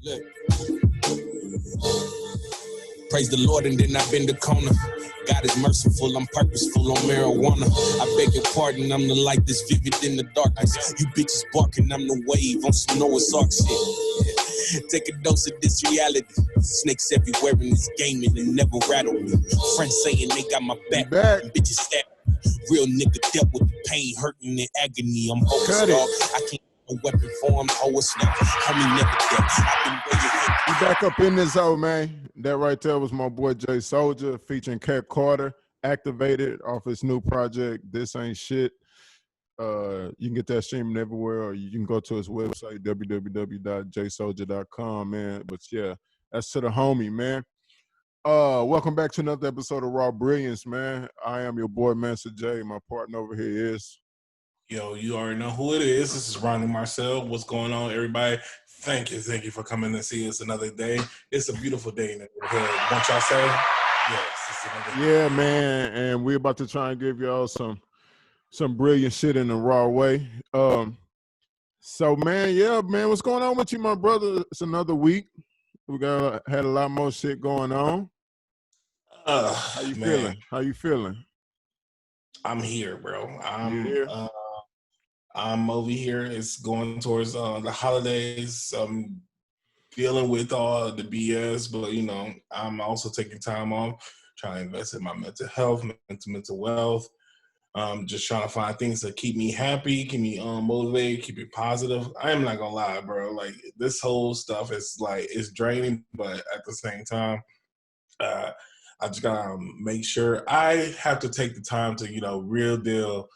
Look. Praise the Lord, and then I've been the corner. God is merciful, I'm purposeful on marijuana. I beg your pardon, I'm the light that's vivid in the darkness. You bitches barking, I'm the wave on some Noah's Ark shit. Take a dose of this reality. Snakes everywhere in this game and it never rattled me. Friends saying they got my back. Bitches stab. Real nigga dealt with the pain, hurting, and agony. I'm focused, dog. I can't a weapon form, oh, it's not. Homie never dead. I've been waiting. We back up in this hoe, man. That right there was my boy Jay Soldier featuring Cat Carter, Activated off his new project, This Ain't Shit. You can get that streaming everywhere, or you can go to his website, www.jsoldier.com, man. But yeah, that's to the homie, man. Welcome back to another episode of Raw Brilliance, man. I am your boy, Mansa J. My partner over here is... Yo, you already know who it is. This is Ronny Marcel. What's going on, everybody? Thank you for coming to see us another day. It's a beautiful day in the neighborhood. Won't y'all say? Yes, it's another day. Yeah, man, and we're about to try and give y'all some brilliant shit in the raw way. So, man, yeah, man, what's going on with you, my brother? It's another week. We had a lot more shit going on. How you feeling? How you feeling? I'm here, bro. I'm over here. It's going towards the holidays. I'm dealing with all the BS, but you know, I'm also taking time off, trying to invest in my mental health, mental wealth. Just trying to find things that keep me happy, keep me motivated, keep me positive. I am not gonna lie, bro. Like this whole stuff is like it's draining, but at the same time, I just gotta make sure I have to take the time to, you know, real deal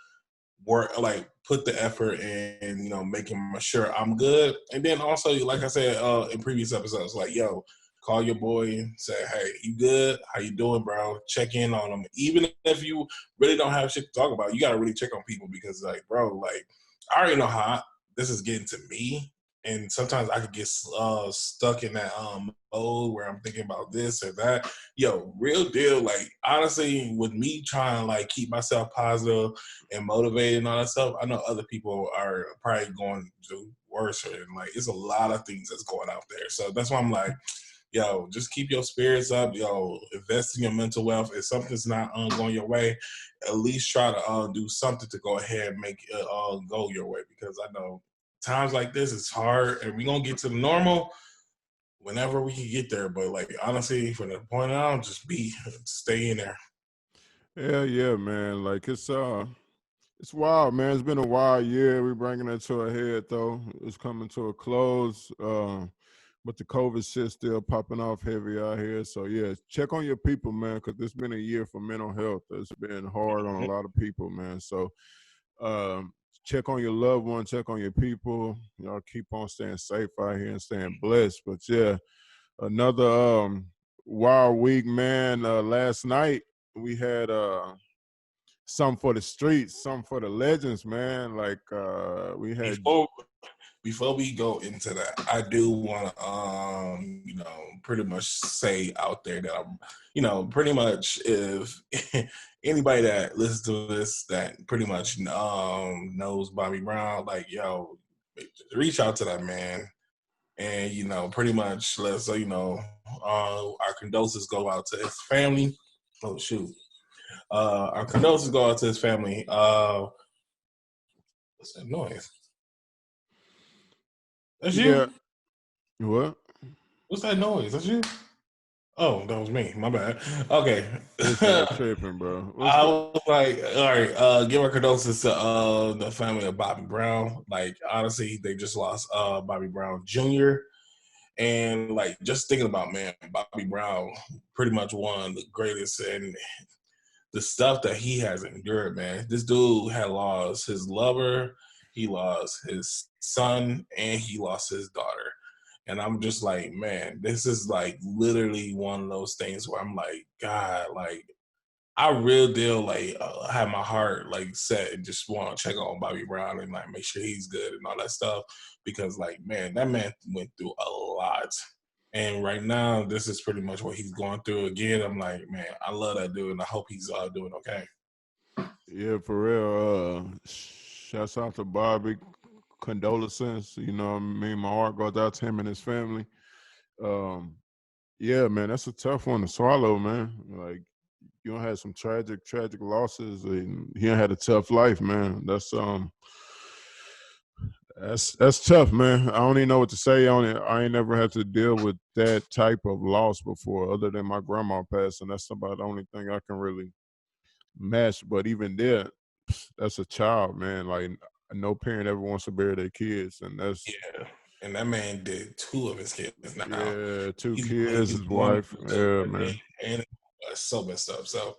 work, like put the effort in, you know, making sure I'm good. And then also, like I said in previous episodes, like, yo, call your boy and say, hey, you good? How you doing, bro? Check in on them. Even if you really don't have shit to talk about, you got to really check on people because, like, bro, like, I already know how this is getting to me. And sometimes I could get stuck in that mode where I'm thinking about this or that. Yo, real deal. Like, honestly, with me trying to, like, keep myself positive and motivated and all that stuff, I know other people are probably going to do worse. And, like, it's a lot of things that's going out there. So that's why I'm like, yo, just keep your spirits up. Yo, invest in your mental wealth. If something's not going your way, at least try to do something to go ahead and make it go your way. Because I know times like this, it's hard, and we're going to get to the normal whenever we can get there. But, like, honestly, from the point on, just stay in there. Yeah, man. Like, it's wild, man. It's been a wild year. We're bringing it to a head, though. It's coming to a close. But the COVID shit still popping off heavy out here. So, yeah, check on your people, man, because it's been a year for mental health. It's been hard on a lot of people, man. So, check on your loved one, check on your people. Y'all keep on staying safe out here and staying blessed. But, yeah, another wild week, man. Last night we had something for the streets, something for the legends, man. Like, we had... Before we go into that, I do want to, you know, pretty much say out there that I'm, you know, pretty much if anybody that listens to this that pretty much knows Bobby Brown, like, yo, reach out to that man, and you know, pretty much let's you know, our condolences go out to his family. Oh shoot, our condolences go out to his family. What's that noise? That's you? Yeah. What? What's that noise? That's you? Oh, that was me. My bad. Okay. Tripping, bro. I was like, all right, give our condolences to the family of Bobby Brown. Like, honestly, they just lost Bobby Brown Jr. And, like, just thinking about, man, Bobby Brown, pretty much one of the greatest, and the stuff that he has endured, man. This dude had lost his lover, he lost his son, and he lost his daughter. And I'm just like, man, this is like literally one of those things where I'm like, God, like, I real deal like have my heart like set and just want to check on Bobby Brown and like make sure he's good and all that stuff because like, man, that man went through a lot. And right now, this is pretty much what he's going through. Again, I'm like, man, I love that dude, and I hope he's doing okay. Yeah, for real. Shouts out to Bobby. Condolences. You know what I mean? My heart goes out to him and his family. Yeah, man, that's a tough one to swallow, man. Like, you don't have some tragic losses, and he had a tough life, man. That's tough, man. I don't even know what to say on it. I ain't never had to deal with that type of loss before, other than my grandma passing. That's about the only thing I can really match. But even there, that's a child, man. Like, no parent ever wants to bury their kids, and that's And that man did 2 of his kids now. 2 He's kids, he's his one wife. too, Yeah, but man. and it's so messed up. So,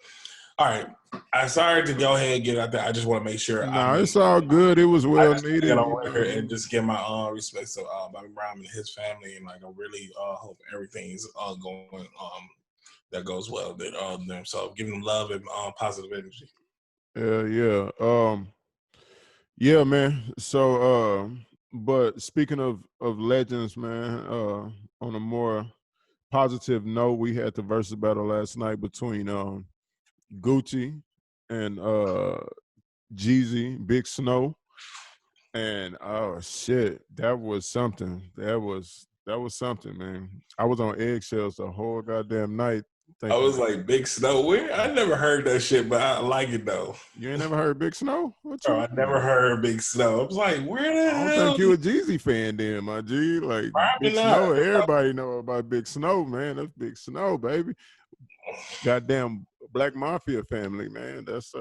all right, I'm sorry to go ahead and get out there. I just want to make sure Nah, it's all good. It was I well just get needed. on record and just give my respects to Bobby Brown and his family, and like I really hope everything's going that goes well. That them, so giving them love and positive energy. Yeah. Yeah, man. So, but speaking of legends, man, on a more positive note, we had the versus battle last night between Gucci and Jeezy, Big Snow, and oh shit, that was something. That was something, man. I was on eggshells the whole goddamn night I thinking. was like, Big Snow. Where I never heard that shit, but I like it though. You ain't never heard Big Snow? What you Bro, I never mean? heard Big Snow. I was like, where the I don't hell? think you a Jeezy fan then, my G. Like Big Probably not. Snow, everybody know about Big Snow, man. That's Big Snow, baby. Goddamn Black Mafia family, man. That's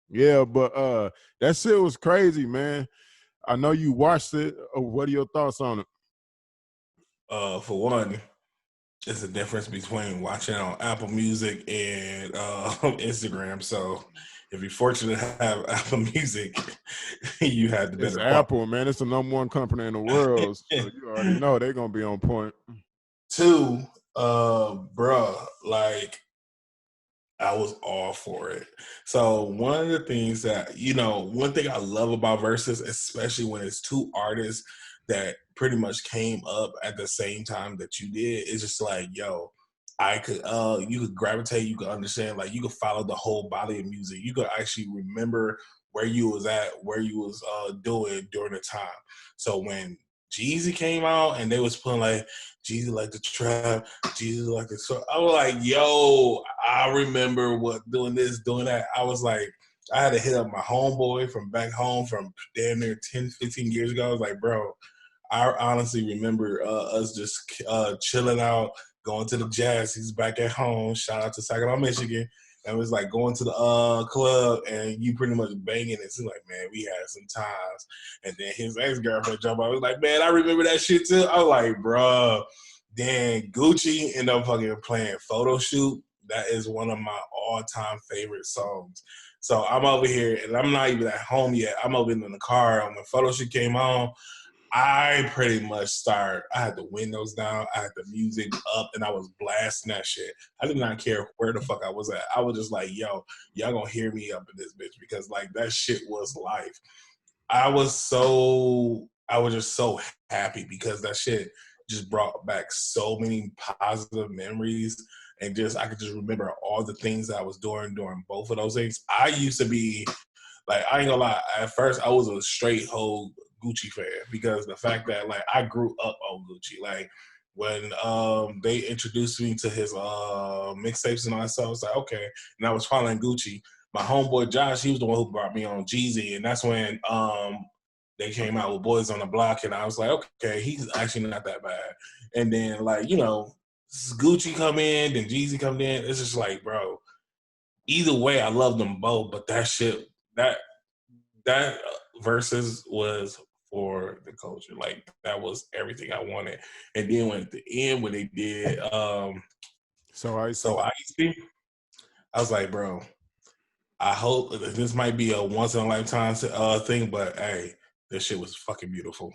yeah, but that shit was crazy, man. I know you watched it. What are your thoughts on it? For one, it's the difference between watching on Apple Music and Instagram. So if you're fortunate to have Apple Music, you had the It's better quality. Apple, man. It's the #1 company in the world. So you already know they're gonna be on point. 2, bruh, like I was all for it. So one of the things that, one thing I love about Versus, especially when it's 2 artists that pretty much came up at the same time that you did, is just like, yo, I could you could gravitate, you could understand, like you could follow the whole body of music. You could actually remember where you was at, where you was doing during the time. So when Jeezy came out and they was putting like Jeezy like the trap, Jeezy like the so I was like, yo, I remember what doing this, doing that. I was like, I had to hit up my homeboy from back home from damn near 10, 15 years ago. I was like, bro, I honestly remember us just chilling out, going to the jazz. He's back at home. Shout out to Saginaw, Michigan. And it was like going to the club and you pretty much banging it. He's like, man, we had some times. And then his ex-girlfriend jumped out. I was like, man, I remember that shit too. I was like, bro. Then Gucci ended up fucking playing Photo Shoot. That is one of my all-time favorite songs. So I'm over here and I'm not even at home yet. I'm over in the car. And when Photo Shoot came on, I pretty much I had the windows down, I had the music up, and I was blasting that shit. I did not care where the fuck I was at. I was just like, yo, y'all gonna hear me up in this bitch because like that shit was life. I was just so happy because that shit just brought back so many positive memories and just I could just remember all the things that I was doing during both of those things. I used to be like, I ain't gonna lie, at first I was a straight whole Gucci fan because the fact that like I grew up on Gucci. Like when they introduced me to his mixtapes and all that stuff, I was like, okay. And I was following Gucci. My homeboy Josh, he was the one who brought me on Jeezy, and that's when they came out with Boys on the Block, and I was like, okay, he's actually not that bad. And then like, Gucci come in, then Jeezy come in. It's just like, bro, either way, I love them both, but that shit, that versus was for the culture. Like that was everything I wanted. And then when at the end when they did So I see. So Icy, I was like, bro, I hope this might be a once in a lifetime thing, but hey, this shit was fucking beautiful.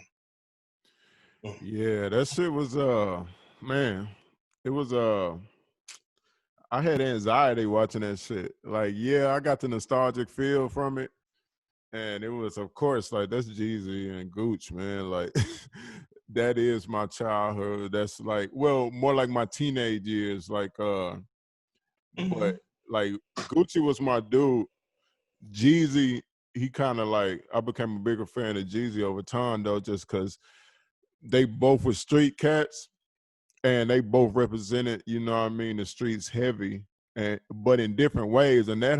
Yeah, that shit was man, it was I had anxiety watching that shit. Like, yeah, I got the nostalgic feel from it. And it was, of course, like that's Jeezy and Gooch, man. Like that is my childhood. That's like, well, more like my teenage years. Like, but like Gucci was my dude. Jeezy, he kind of like I became a bigger fan of Jeezy over time though, just because they both were street cats. and they both represented, you know what I mean, the streets heavy, and but in different ways. And the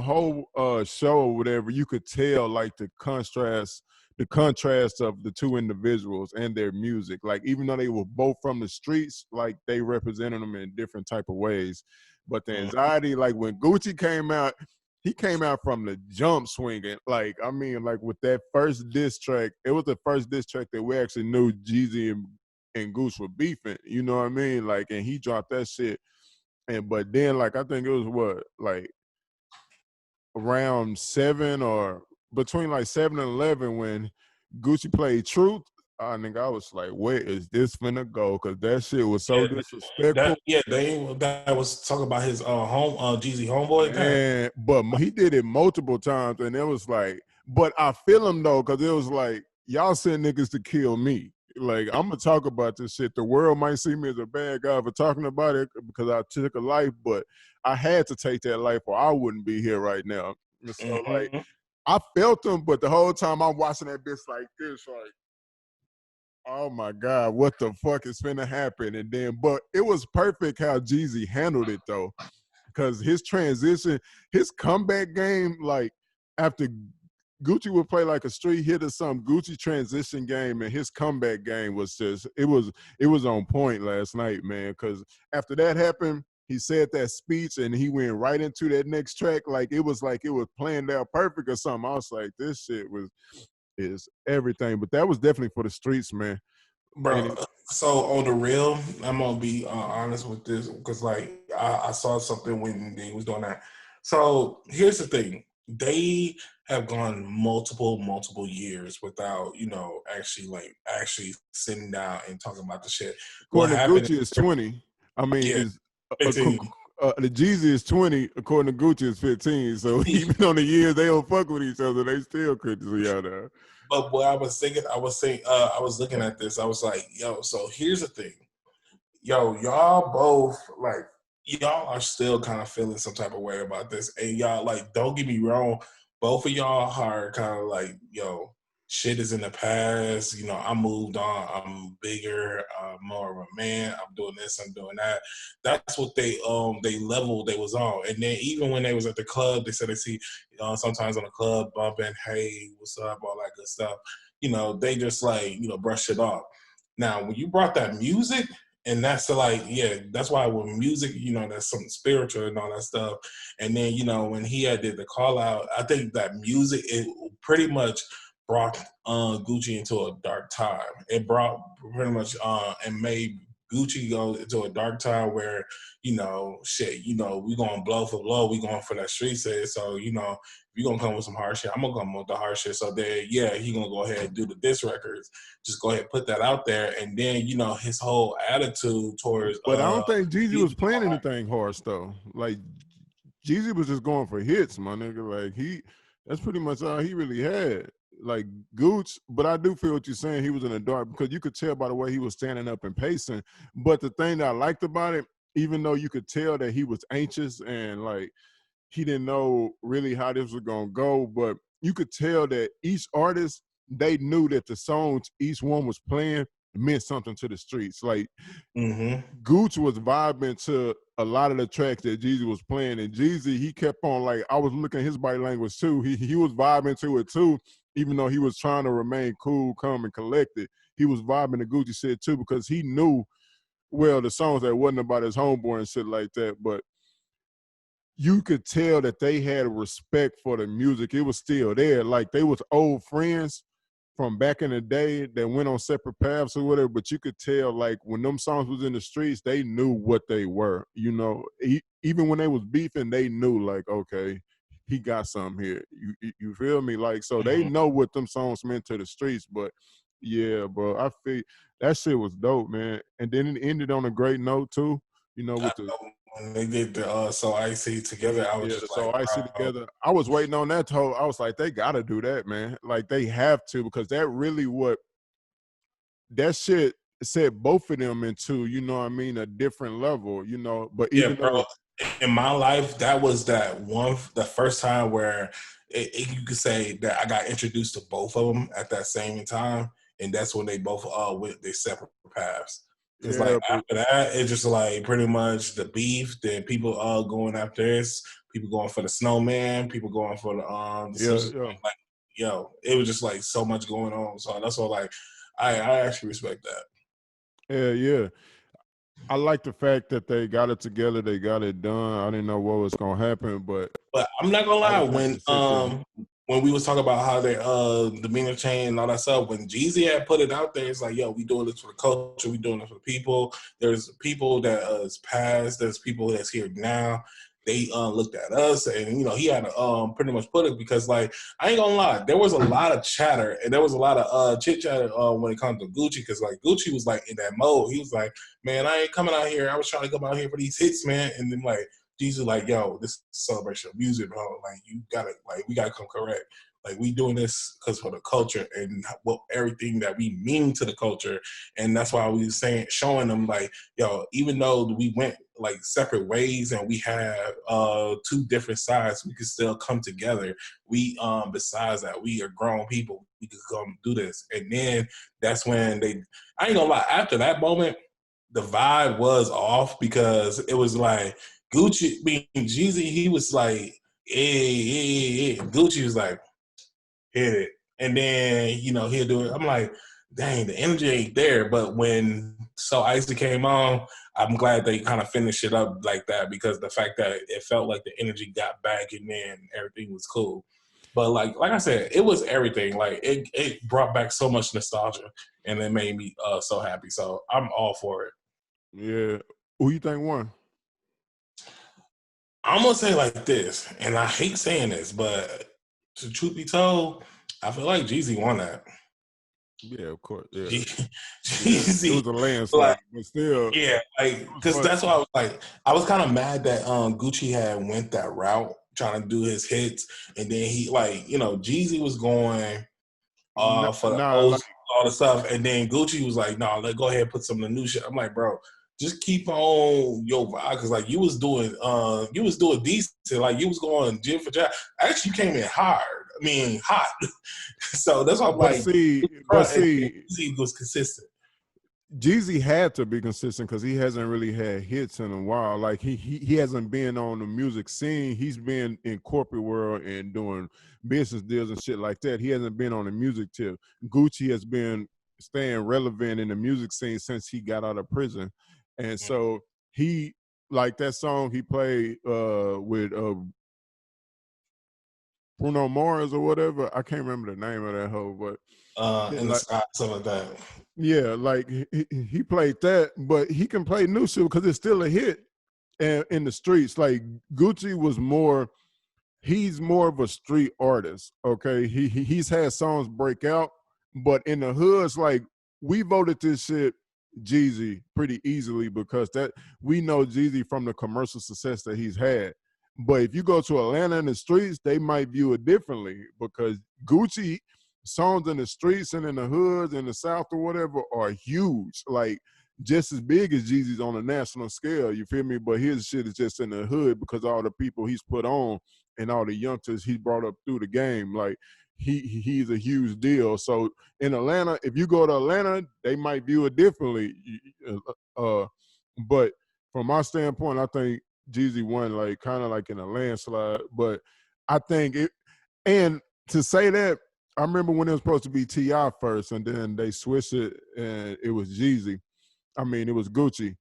whole show or whatever, you could tell like the contrast of the two individuals and their music. Like even though they were both from the streets, like they represented them in different type of ways. But the anxiety, like when Gucci came out, he came out from the jump swinging. Like, I mean, like with that first diss track, it was the first diss track that we actually knew Jeezy and Goose were beefing. You know what I mean? Like, and he dropped that shit. And but then, like, I think it was what, like around 7 or between like 7 and 11 when Gucci played Truth. I think I was like, where is this finna go? Because that shit was so disrespectful. That was talking about his Jeezy homeboy. And but he did it multiple times, and it was like, but I feel him though, because it was like, y'all send niggas to kill me. Like, I'm gonna talk about this shit. The world might see me as a bad guy for talking about it because I took a life, but I had to take that life or I wouldn't be here right now. And so like I felt him, but the whole time I'm watching that bitch like this, like, oh my God, what the fuck is finna happen? And then, but it was perfect how Jeezy handled it though, because his transition, his comeback game, like after Gucci would play like a street hit or something, Gucci transition game and his comeback game was just, it was on point last night, man. Because after that happened, he said that speech and he went right into that next track. Like it was planned out perfect or something. I was like, this shit is everything. But that was definitely for the streets, man. Bro, so on the real, I'm gonna be honest with this because like I saw something when they was doing that. So here's the thing: they have gone multiple years without actually sitting down and talking about the shit. What According to happened? Gucci, is 20. I mean, Yeah, is 15. the Jeezy is 20. According to Gucci, is 15. So even on the years they don't fuck with each other, they still could see out there. But what I was thinking, I was looking at this. I was like, yo. So here's the thing. Yo, y'all both like y'all are still kind of feeling some type of way about this, and y'all like don't get me wrong, both of y'all are kind of like yo, shit is in the past. You know, I moved on. I'm bigger, more of a man. I'm doing this. I'm doing that. That's what they level they was on, and then even when they was at the club, they said they see sometimes on the club bumping, hey, what's up, all that good stuff. You know, they just like brush it off. Now, when you brought that music. And that's that's why with music, that's something spiritual and all that stuff. And then, when he had did the call out, I think that music, it pretty much brought Gucci into a dark time. It brought pretty much and made Gucci go into a dark time where, we going blow for blow. We going for that street set. So, if you going to come with some hard shit, I'm going to come with the hard shit. So then, he going to go ahead and do the diss records. Just go ahead and put that out there. And then, his whole attitude towards But I don't think Jeezy was playing anything harsh though. Like Jeezy was just going for hits, my nigga. Like that's pretty much all he really had. Like Gooch, but I do feel what you're saying. He was in the dark because you could tell by the way he was standing up and pacing. But the thing that I liked about it, even though you could tell that he was anxious and like he didn't know really how this was gonna go, but you could tell that each artist, they knew that the songs each one was playing meant something to the streets. Like Gooch was vibing to a lot of the tracks that Jeezy was playing, and Jeezy, he kept on like, I was looking at his body language too. He was vibing to it too, even though he was trying to remain cool, calm, and collected. He was vibing to Gucci shit too because he knew well the songs that wasn't about his homeboy and shit like that, but you could tell that they had a respect for the music. It was still there. Like they was old friends from back in the day that went on separate paths or whatever, but you could tell like when them songs was in the streets, they knew what they were, even when they was beefing, they knew like, okay, he got something here. You feel me? Like, so they know what them songs meant to the streets, but yeah, bro, I feel that shit was dope, man. And then it ended on a great note too, with the when they did the So Icy together, I was the just So like, Icy bro. together. I was waiting on that whole. I was like, they gotta do that, man. Like they have to because that really that shit set both of them into, a different level, But Yeah, even bro. though In my life, that was the first time where you could say that I got introduced to both of them at that same time, and that's when they both went their separate paths. Because Yeah, like after that, it's just like pretty much the beef. Then people going after this. People going for the snowman. People going for the Simpsons. yeah. Like yo, it was just like so much going on. So that's all. Like I actually respect that. Yeah. I like the fact that they got it together. They got it done. I didn't know what was gonna happen, but But I'm not gonna I lie, just think consistency. when we was talking about how they demeanor change and all that stuff, when Jeezy had put it out there, it's like, yo, we doing this for the culture, we doing this for the people. There's people that is past, there's people that's here now. They looked at us, and he had to pretty much put it, because like I ain't gonna lie, there was a lot of chatter and there was a lot of chit chatter when it comes to Gucci, because like Gucci was like in that mode. He was like, man, I ain't coming out here. I was trying to come out here for these hits, man, and then like. Jesus, like, yo, this is a celebration of music, bro. Like, we gotta come correct. Like, we doing this because for the culture and what everything that we mean to the culture, and that's why we was showing them, like, yo, even though we went like separate ways and we have two different sides, we could still come together. We besides that, we are grown people. We could come do this, and then that's when I ain't gonna lie. After that moment, the vibe was off, because it was like. Gucci, Jeezy, he was like, hey. Gucci was like, hit it. And then, he'll do it. I'm like, dang, the energy ain't there. But when So Icy came on, I'm glad they kind of finished it up like that, because the fact that it felt like the energy got back and then everything was cool. But like I said, it was everything. Like it brought back so much nostalgia, and it made me so happy. So I'm all for it. Yeah. Who you think won? I'm gonna say like this, and I hate saying this, but to truth be told, I feel like Jeezy won that. Yeah, of course. Yeah. Jeezy, It was a landslide, like, but still, yeah, like, because that's why I was like, I was kind of mad that Gucci had went that route, trying to do his hits, and then he Jeezy was going for the like, old all the stuff, and then Gucci was like, "No, let's go ahead and put some of the new shit." I'm like, bro, just keep on your vibe, because like you was doing decent, like you was going gym for job. Actually, you came in hard. I mean, hot. So that's why I'm but like, see, Jeezy was consistent. Jeezy had to be consistent because he hasn't really had hits in a while. Like he hasn't been on the music scene. He's been in corporate world and doing business deals and shit like that. He hasn't been on the music tip. Gucci has been staying relevant in the music scene since he got out of prison, and so he like that song he played with Bruno Mars or whatever. I can't remember the name of that hoe, but In the sky, something like that. yeah, like he played that, but he can play new shit because it's still a hit in the streets. Like Gucci was he's more of a street artist. Okay, he's had songs break out, but in the hoods, like we voted this shit Jeezy pretty easily because that we know Jeezy from the commercial success that he's had. But if you go to Atlanta in the streets, they might view it differently because Gucci songs in the streets and in the hoods in the South or whatever are huge, like just as big as Jeezy's on a national scale. You feel me? But his shit is just in the hood because all the people he's put on and all the youngsters he brought up through the game. Like he's a huge deal. So in Atlanta, if you go to Atlanta, they might view it differently. But from my standpoint, I think Jeezy won like kind of like in a landslide. But I think it, and to say that, I remember when it was supposed to be T.I. first, and then they switched it, and it was Jeezy. I mean, it was Gucci.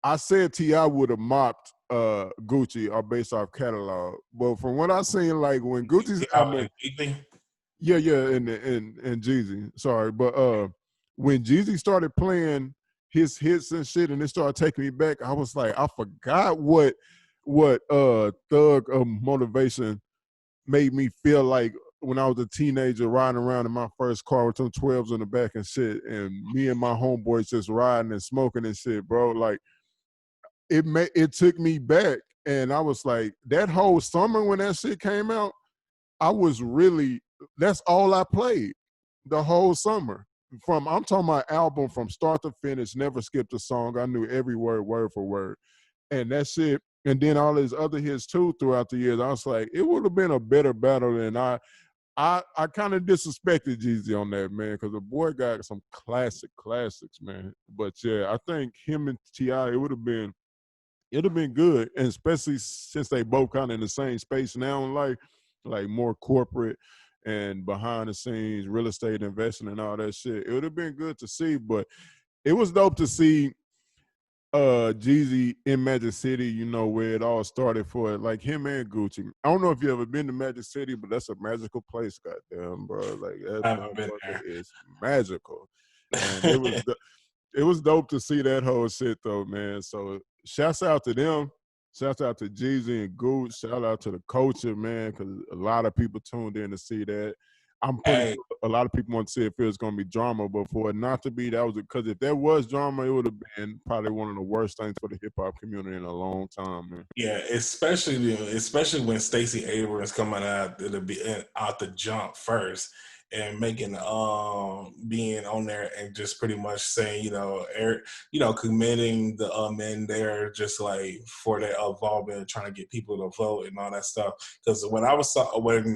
I said T.I. would have mopped Gucci based off catalog, but from what I seen, like when Gucci's album, yeah, and Jeezy. Sorry, but when Jeezy started playing his hits and shit, and it started taking me back, I was like, I forgot what Thug Motivation made me feel like when I was a teenager riding around in my first car with some 12s in the back and shit, and me and my homeboys just riding and smoking and shit, bro. Like it took me back, and I was like, that whole summer when that shit came out, I was really, that's all I played the whole summer. I'm talking about album from start to finish, never skipped a song. I knew every word for word. And that shit, and then all his other hits too throughout the years. I was like, it would have been a better battle than I I kind of disrespected Jeezy on that, man, because the boy got some classics, man. But yeah, I think him and T.I., it'd have been good, and especially since they both kind of in the same space now in life, like more corporate and behind the scenes real estate investing and all that shit. It would have been good to see, but it was dope to see Jeezy in Magic City, you know, where it all started for it, like him and Gucci. I don't know if you ever been to Magic City, but that's a magical place, goddamn, bro. Like that I haven't been motherfucker there. is magical. And it was dope to see that whole shit though, man. So shouts out to them. Shouts out to Jeezy and Gooch. Shout out to the culture, man, because a lot of people tuned in to see that. I'm pretty Hey, sure a lot of people want to see if it was going to be drama, but for it not to be, that was because if there was drama, it would have been probably one of the worst things for the hip hop community in a long time, man. yeah, especially when Stacey Abrams coming out to be out the jump first and making being on there and just pretty much saying committing the men there just like for their involvement trying to get people to vote and all that stuff. Because when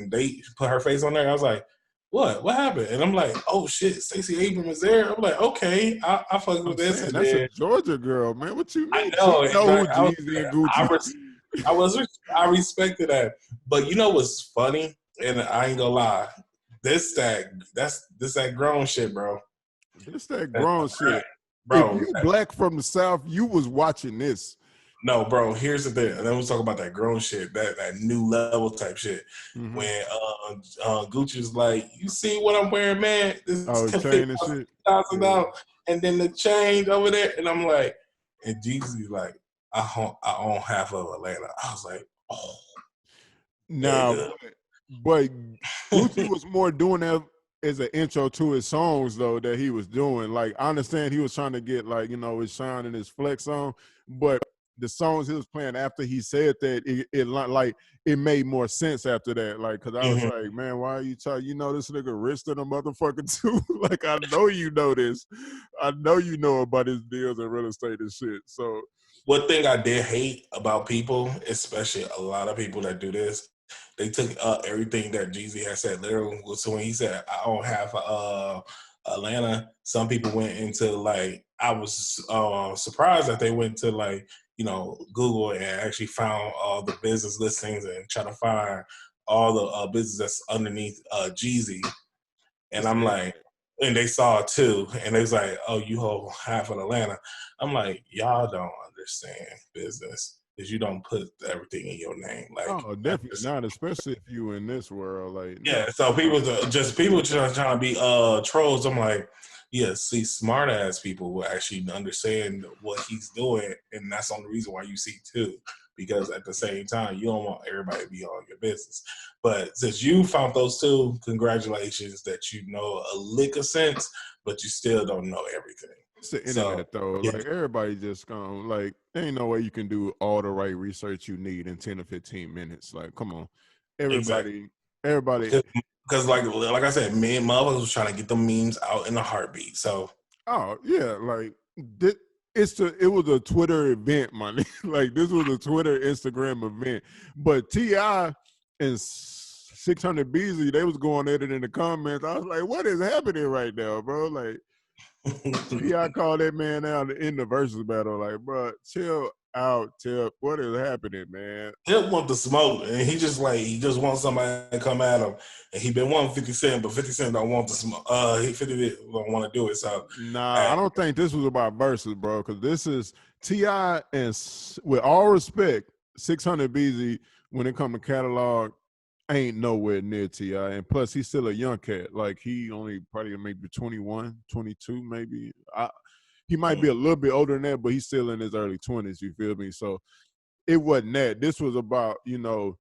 they put her face on there, I was like, what happened? And I'm like, oh shit, Stacey Abrams is there. I'm like, okay, I fuck with I'm this. saying And that's a then Georgia girl, man. What you I mean? She know, know who like, Jeezy and Gucci. I was, I respected that. But you know what's funny? And I ain't gonna lie, this that grown shit, bro. This that That's grown right, shit. If bro. you black from the South, you was watching this. No, bro. Here's the thing, and then we'll talk about that grown shit, that new level type shit. Mm-hmm. When Gucci's like, you see what I'm wearing, man? This Oh, can chain fit and shit. $1,000, and then the change over there, and I'm like, and Jeezy's like, I own half of Atlanta. I was like, oh, Nah, nigga. but Gucci was more doing that as an intro to his songs though that he was doing. Like I understand he was trying to get like, you know, his shine and his flex on, but the songs he was playing after he said that it made more sense after that. Like, cause I was Mhm. like, man, why are you talking? You know this nigga rich than a motherfucker too. Like I know you know this. I know you know about his deals in real estate and shit. So One thing I did hate about people, especially a lot of people that do this, they took everything that Jeezy had said literally. So when he said, I own half of Atlanta, some people went into like, I was surprised that they went to like, Google and actually found all the business listings and try to find all the business that's underneath Jeezy. And I'm yeah. like, and they saw it too, and they was like, "Oh, you hold half of Atlanta." I'm like, y'all don't understand business because you don't put everything in your name. Like, Oh, definitely not, especially if you in this world. Like, yeah. no. So people trying to be trolls. I'm like, yeah. See, smart ass people will actually understand what he's doing, and that's the only reason why you see two. Because at the same time, you don't want everybody to be on your business. But since you found those two, congratulations that you know a lick of sense, but you still don't know everything. It's the So internet though. yeah, Like everybody just gonna like there ain't no way you can do all the right research you need in 10 or 15 minutes. Like, come on. exactly. Everybody Because like I said, me and motherfuckers was trying to get the memes out in a heartbeat. So oh yeah, like it was a Twitter event, man. Like this was a Twitter, Instagram event. But T.I. and 600Beezy, they was going at it in the comments. I was like, what is happening right now, bro? Like T.I. called that man out in the versus battle. Like, bro, chill out, Tip. What is happening, man? Tip want the smoke, and he just wants somebody to come at him. And he been wanting 50 Cent, but 50 Cent don't want the smoke. He 50 don't want to do it. So, Nah, hey, I don't think this was about verses, bro. Because this is T.I. and with all respect, 600Beezy when it come to catalog ain't nowhere near T.I. And plus, he's still a young cat. Like he only probably maybe 21, 22, maybe. He might be a little bit older than that, but he's still in his early 20s. You feel me? So it wasn't that. This was about, you know,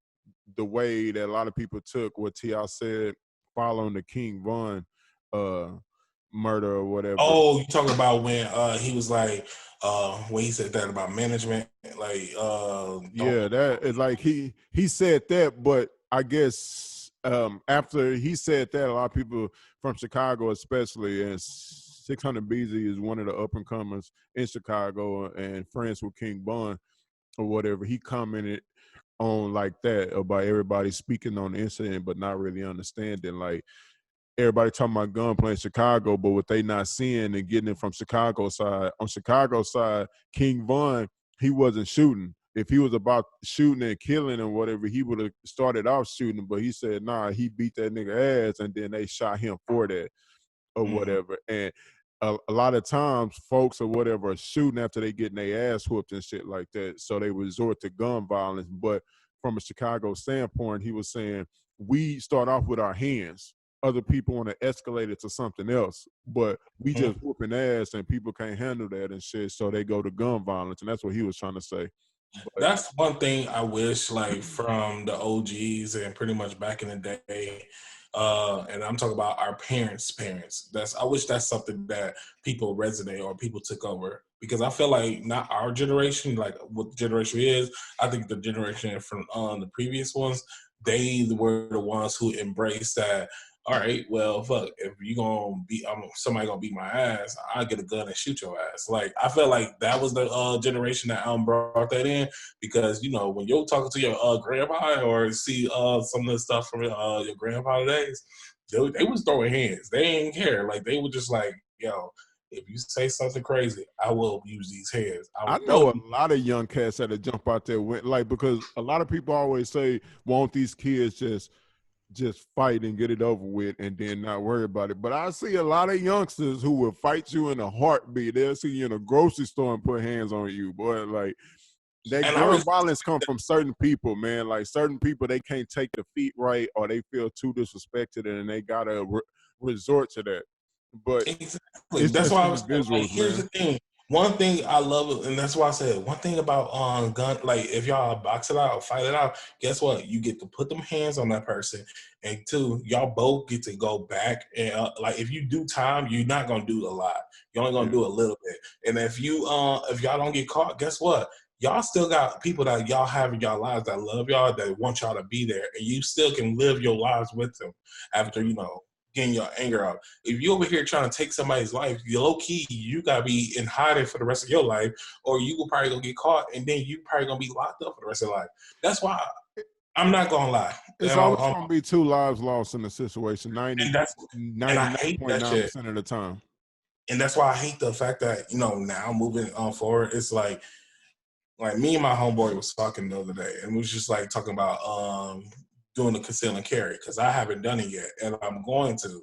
the way that a lot of people took what T.I. said following the King Von murder or whatever. oh, you talking about when he was like when he said that about management, like don't. Yeah, that is like he said that, but I guess after he said that, a lot of people from Chicago, especially, and 600Beezy is one of the up and comers in Chicago and friends with King Bun or whatever. He commented on like that about everybody speaking on the incident, but not really understanding. Like everybody talking about gunplay in Chicago, but what they not seeing and getting it from Chicago side. On Chicago side, King Von, he wasn't shooting. If he was about shooting and killing and whatever, he would have started off shooting. But he said, nah, he beat that nigga ass, and then they shot him for that or whatever. And a lot of times, folks or whatever are shooting after they getting their ass whooped and shit like that. So they resort to gun violence. But from a Chicago standpoint, he was saying, we start off with our hands. Other people want to escalate it to something else, but we just whooping ass and people can't handle that and shit. So they go to gun violence, and that's what he was trying to say. But that's one thing I wish, like, from the OGs and pretty much back in the day. And I'm talking about our parents' parents. I wish that's something that people resonate or people took over, because I feel like not our generation, like what the generation is. I think the generation from the previous ones, they were the ones who embraced that. All right, well, fuck. If you gonna beat, somebody gonna beat my ass, I get a gun and shoot your ass. Like, I feel like that was the generation that brought that in, because when you're talking to your grandpa or see some of the stuff from your grandpa days, they was throwing hands. They didn't care. Like, they were just like, yo, if you say something crazy, I will use these hands. I know a lot of young cats that jump out there because a lot of people always say, won't these kids just fight and get it over with and then not worry about it. But I see a lot of youngsters who will fight you in a heartbeat. They'll see you in a grocery store and put hands on you, boy. Like, that gun violence come from certain people, man. Like, certain people, they can't take defeat right, or they feel too disrespected and they gotta resort to that. But exactly. it's That's just why I was saying, like, individuals, here's man. the thing. One thing I love, and that's why I said one thing about gun, like, if y'all box it out, fight it out, guess what? You get to put them hands on that person, and two, y'all both get to go back and like, if you do time, you're not gonna do a lot. You're only gonna do a little bit. And if y'all don't get caught, guess what? Y'all still got people that y'all have in y'all lives that love y'all, that want y'all to be there, and you still can live your lives with them after getting your anger out. If you over here trying to take somebody's life, you low key, you gotta be in hiding for the rest of your life, or you will probably gonna get caught, and then you probably gonna be locked up for the rest of your life. That's why I'm not gonna lie. It's always gonna be 2 lives lost in a situation, And I hate that shit. 99.9% of the time. And that's why I hate the fact that now moving forward, it's like me and my homeboy was talking the other day, and we was just like talking about doing the conceal and carry, because I haven't done it yet, and I'm going to.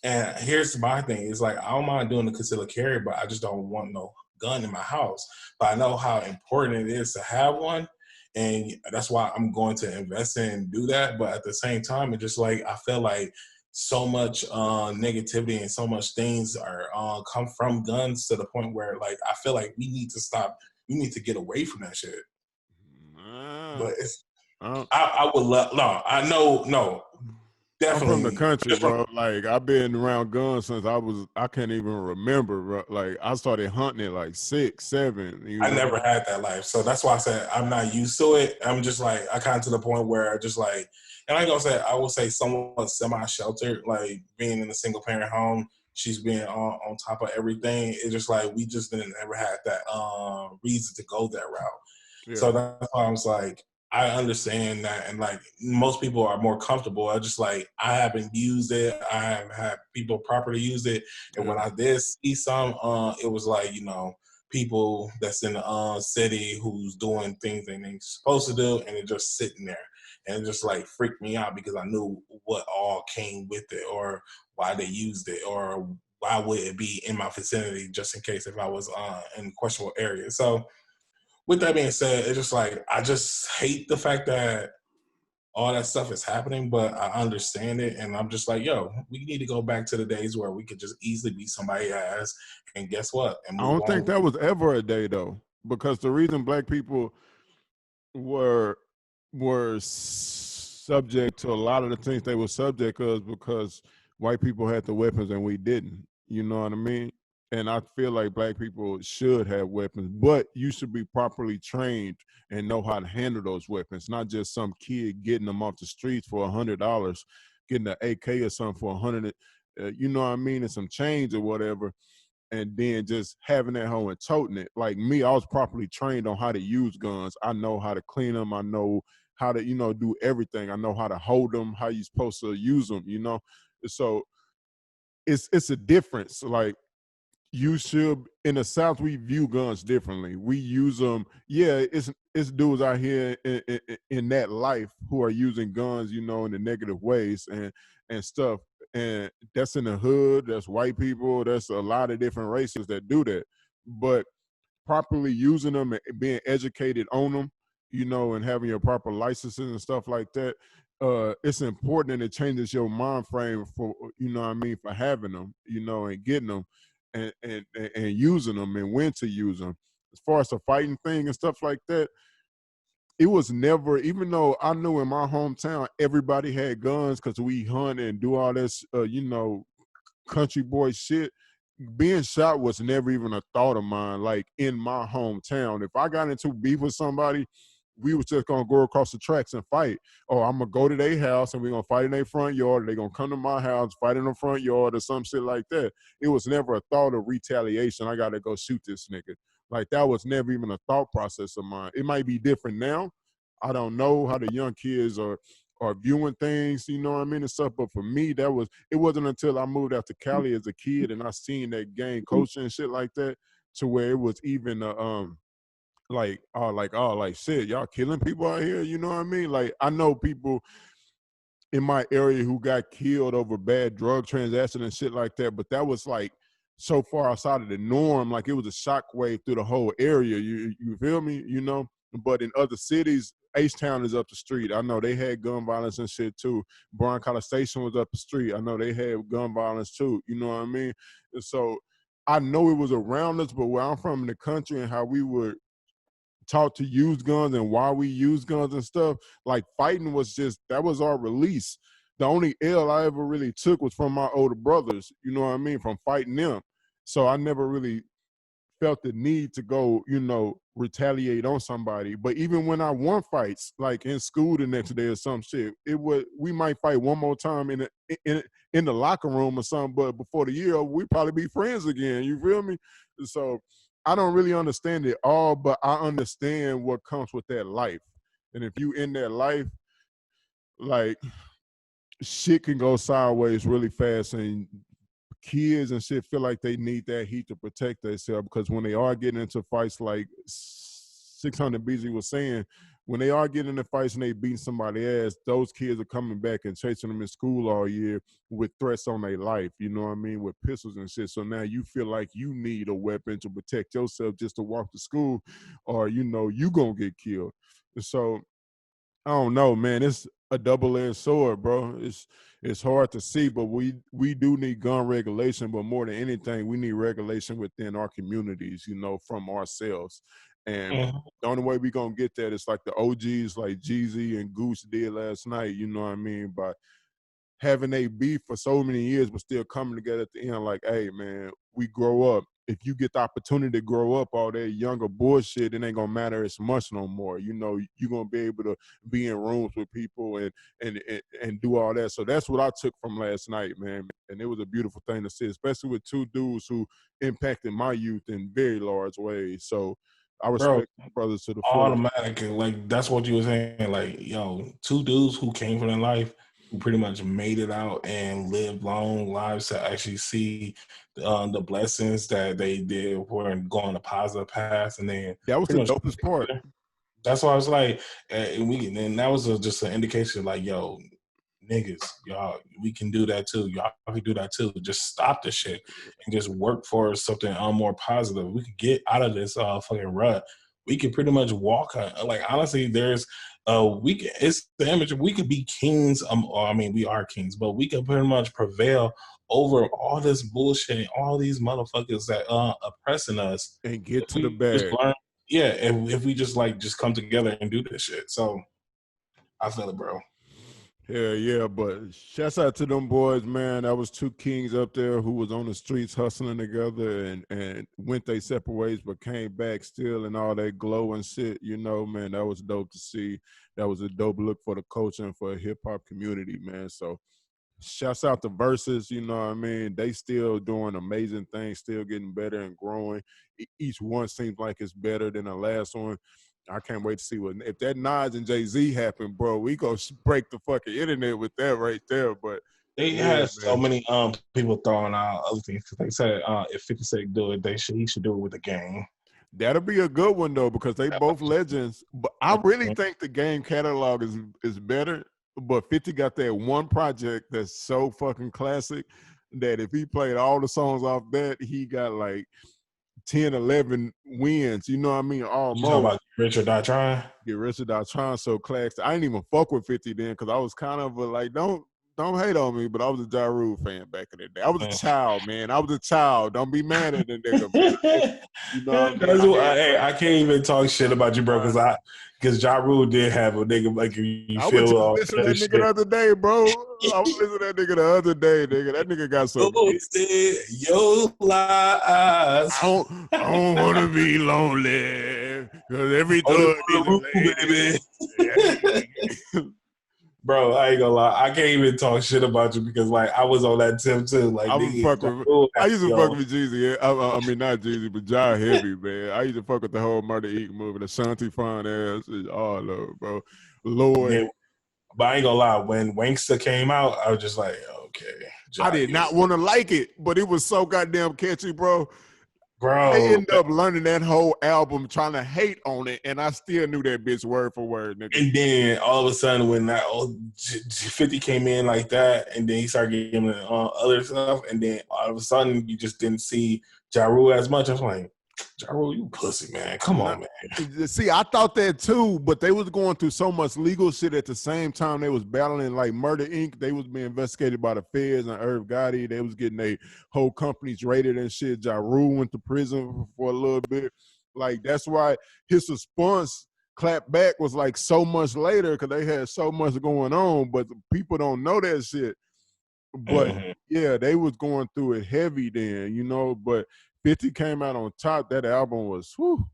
And here's my thing: it's like, I don't mind doing the conceal and carry, but I just don't want no gun in my house. But I know how important it is to have one, and that's why I'm going to invest in and do that. But at the same time, it's just like, I feel like so much negativity and so much things are come from guns, to the point where, like, I feel like we need to stop. We need to get away from that shit. But I would love. No, I know. No, definitely. I'm from the country, bro. Like, I've been around guns since I can't even remember, bro. Like, I started hunting at like 6, 7. I never had that life. So that's why I said I'm not used to it. I'm just like, I kind of to the point where I just like, and I will say somewhat semi-sheltered, like being in a single parent home. She's being on top of everything. It's just like, we just didn't ever have that reason to go that route. Yeah. So that's why I was like, I understand that, and like, most people are more comfortable. I just like, I haven't used it. I haven't had people properly use it, and when I did see some, it was like, people that's in the city who's doing things they ain't supposed to do, and they're just sitting there, and it just like freaked me out, because I knew what all came with it, or why they used it, or why would it be in my vicinity, just in case if I was in questionable areas. So with that being said, it's just like, I just hate the fact that all that stuff is happening, but I understand it, and I'm just like, yo, we need to go back to the days where we could just easily beat somebody's ass, and guess what? And I don't think that was ever a day, though, because the reason black people were subject to a lot of the things they were subject to is because white people had the weapons and we didn't. You know what I mean? And I feel like black people should have weapons, but you should be properly trained and know how to handle those weapons, not just some kid getting them off the streets for $100, getting an AK or something for 100, you know what I mean, and some change or whatever, and then just having that home and toting it. Like me, I was properly trained on how to use guns. I know how to clean them. I know how to, do everything. I know how to hold them, how you're supposed to use them, So it's a difference. Like, you should, in the South, we view guns differently. We use them. Yeah, it's dudes out here in that life who are using guns, in the negative ways and stuff. And that's in the hood. That's white people. That's a lot of different races that do that. But properly using them and being educated on them, and having your proper licenses and stuff like that, it's important, and it changes your mind frame for, what I mean, for having them, and getting them and using them and when to use them. As far as the fighting thing and stuff like that, it was never, even though I knew in my hometown everybody had guns because we hunt and do all this, country boy shit. Being shot was never even a thought of mine, like in my hometown. If I got into beef with somebody, we was just gonna go across the tracks and fight. Or I'm gonna go to their house and we're gonna fight in their front yard, or they gonna come to my house, fight in the front yard or some shit like that. It was never a thought of retaliation. I gotta go shoot this nigga. Like, that was never even a thought process of mine. It might be different now. I don't know how the young kids are viewing things, you know what I mean, and stuff. But for me, it wasn't until I moved out to Cali as a kid and I seen that gang culture and shit like that, to where it was even like shit, y'all killing people out here, you know what I mean? Like, I know people in my area who got killed over bad drug transactions and shit like that, but that was like so far outside of the norm, like it was a shockwave through the whole area. You feel me? But in other cities, H-Town is up the street. I know they had gun violence and shit too. Bryan College Station was up the street. I know they had gun violence too. You know what I mean? And so I know it was around us, but where I'm from in the country and how we were taught to use guns and why we use guns and stuff, like fighting was just, that was our release. The only L I ever really took was from my older brothers, you know what I mean, from fighting them. So I never really felt the need to go, retaliate on somebody. But even when I won fights, like in school the next day or some shit, we might fight one more time in the locker room or something, but before the year, we probably be friends again. You feel me? So I don't really understand it all, but I understand what comes with that life. And if you in that life, like, shit can go sideways really fast, and kids and shit feel like they need that heat to protect themselves, because when they are getting into fights, like 600Beezy was saying, when they are getting into fights and they beating somebody ass, those kids are coming back and chasing them in school all year with threats on their life, you know what I mean, with pistols and shit. So now you feel like you need a weapon to protect yourself just to walk to school, or you gonna get killed. So I don't know, man. It's a double-edged sword, bro. It's hard to see, but we do need gun regulation. But more than anything, we need regulation within our communities, from ourselves. And the only way we gonna get that is like the OGs, like Jeezy and Goose did last night. You know what I mean? By having a beef for so many years, but still coming together at the end, like, hey, man, we grow up. If you get the opportunity to grow up, all that younger bullshit, it ain't gonna matter as much no more. You're gonna be able to be in rooms with people and do all that. So that's what I took from last night, man. And it was a beautiful thing to see, especially with two dudes who impacted my youth in very large ways. So I Bro, respect my brothers to the fullest. automatic. Like, that's what you were saying. Like, two dudes who came from their life, who pretty much made it out and lived long lives to actually see the blessings that they did, were going a positive path, and then That was pretty the much. dopest part. That's why I was like, and that was just an indication, like, yo, niggas, y'all, we can do that too. Y'all can do that too. Just stop the shit and just work for something more positive. We could get out of this fucking rut. We can pretty much walk on. Like, honestly, there's it's the image. We could be kings. Or, I mean, we are kings, but we can pretty much prevail over all this bullshit and all these motherfuckers that oppressing us. And get If to the we just bag. learn, yeah, if we just come together and do this shit. So I feel it, bro. Yeah, but shouts out to them boys, man. That was two kings up there who was on the streets hustling together and went their separate ways, but came back still in all that glow and shit. Man, that was dope to see. That was a dope look for the culture and for the hip hop community, man. So shouts out to Versus, you know what I mean? They still doing amazing things, still getting better and growing. Each one seems like it's better than the last one. I can't wait to see what if that Nas and Jay-Z happen, bro. We go break the fucking internet with that right there. But They yeah, had so man, many people throwing out other things because they said if 50 Cent do it, he should do it with the game. that'll be a good one though because they both legends. But I really think the game catalog is better. But 50 got that one project that's so fucking classic that if he played all the songs off that, he got like 10, 11 wins. You know what I mean? You talking Almost. about Richard Not Trying? Get Richard Trying so classic. I didn't even fuck with 50 then because I was kind of like, don't hate on me, but I was a Ja Rule fan back in the day. I was a child, man. I was a child. Don't be mad at the nigga, man. You know what I mean? That's what, hey, I can't even talk shit about you, bro, because Ja Rule did have a nigga like you I was feel just all listening to that that nigga shit. the other day, bro. I was listening to that nigga the other day, nigga. That nigga got some. Your lies. I don't want to be lonely because every thug is a lady. Baby. Bro, I ain't gonna lie. I can't even talk shit about you because like I was on that tip too. Like I used to fuck with Jeezy. I mean, not Jeezy, but Ja Heavy, man. I used to fuck with the whole Murder Inc. movie, the Shanti Fun ass, all of it, bro. Lloyd. Yeah, but I ain't gonna lie. When Wankster came out, I was just like, okay. I did not want to like it, but it was so goddamn catchy, bro. Bro, I ended up learning that whole album, trying to hate on it, and I still knew that bitch word for word, nigga. And then all of a sudden, when that 50 came in like that, and then he started giving other stuff, and then all of a sudden, you just didn't see Ja Rule as much. I was like, Ja Rule, you pussy, man. Come on, man. See, I thought that too, but they was going through so much legal shit at the same time. They was battling like Murder Inc. They was being investigated by the feds and Irv Gotti. They was getting their whole companies raided and shit. Ja Rule went to prison for a little bit. Like, that's why his response clap back was like so much later because they had so much going on, but people don't know that shit. But yeah, they was going through it heavy then, you know, but 50 came out on top. That album was, whew,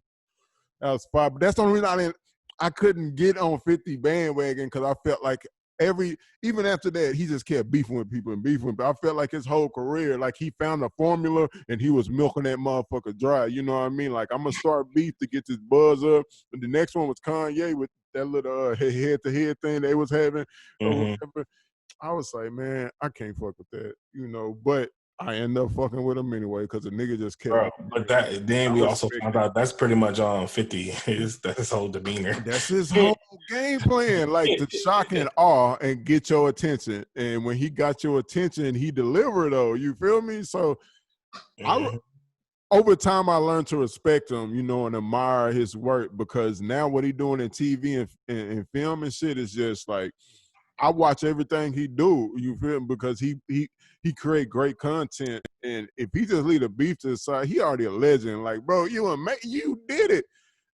that was fire. But that's the only reason I couldn't get on 50 bandwagon because I felt like even after that, he just kept beefing with people and beefing. But I felt like his whole career, like he found a formula and he was milking that motherfucker dry. You know what I mean? Like, I'm going to start beef to get this buzz up. And the next one was Kanye with that little head-to-head thing they was having or whatever. I was like, man, I can't fuck with that, you know. But I end up fucking with him anyway because the nigga just kept. Bro, but then we also found out that's pretty much 50. That's his whole demeanor. That's his whole game plan, like to shock and awe and get your attention. And when he got your attention, he delivered. Though, you feel me? So, over time, I learned to respect him, you know, and admire his work because now what he doing in TV and film and shit is just like. I watch everything he do, you feel me? Because he create great content, and if he just leave the beef to the side, he already a legend. Like, bro, you did it.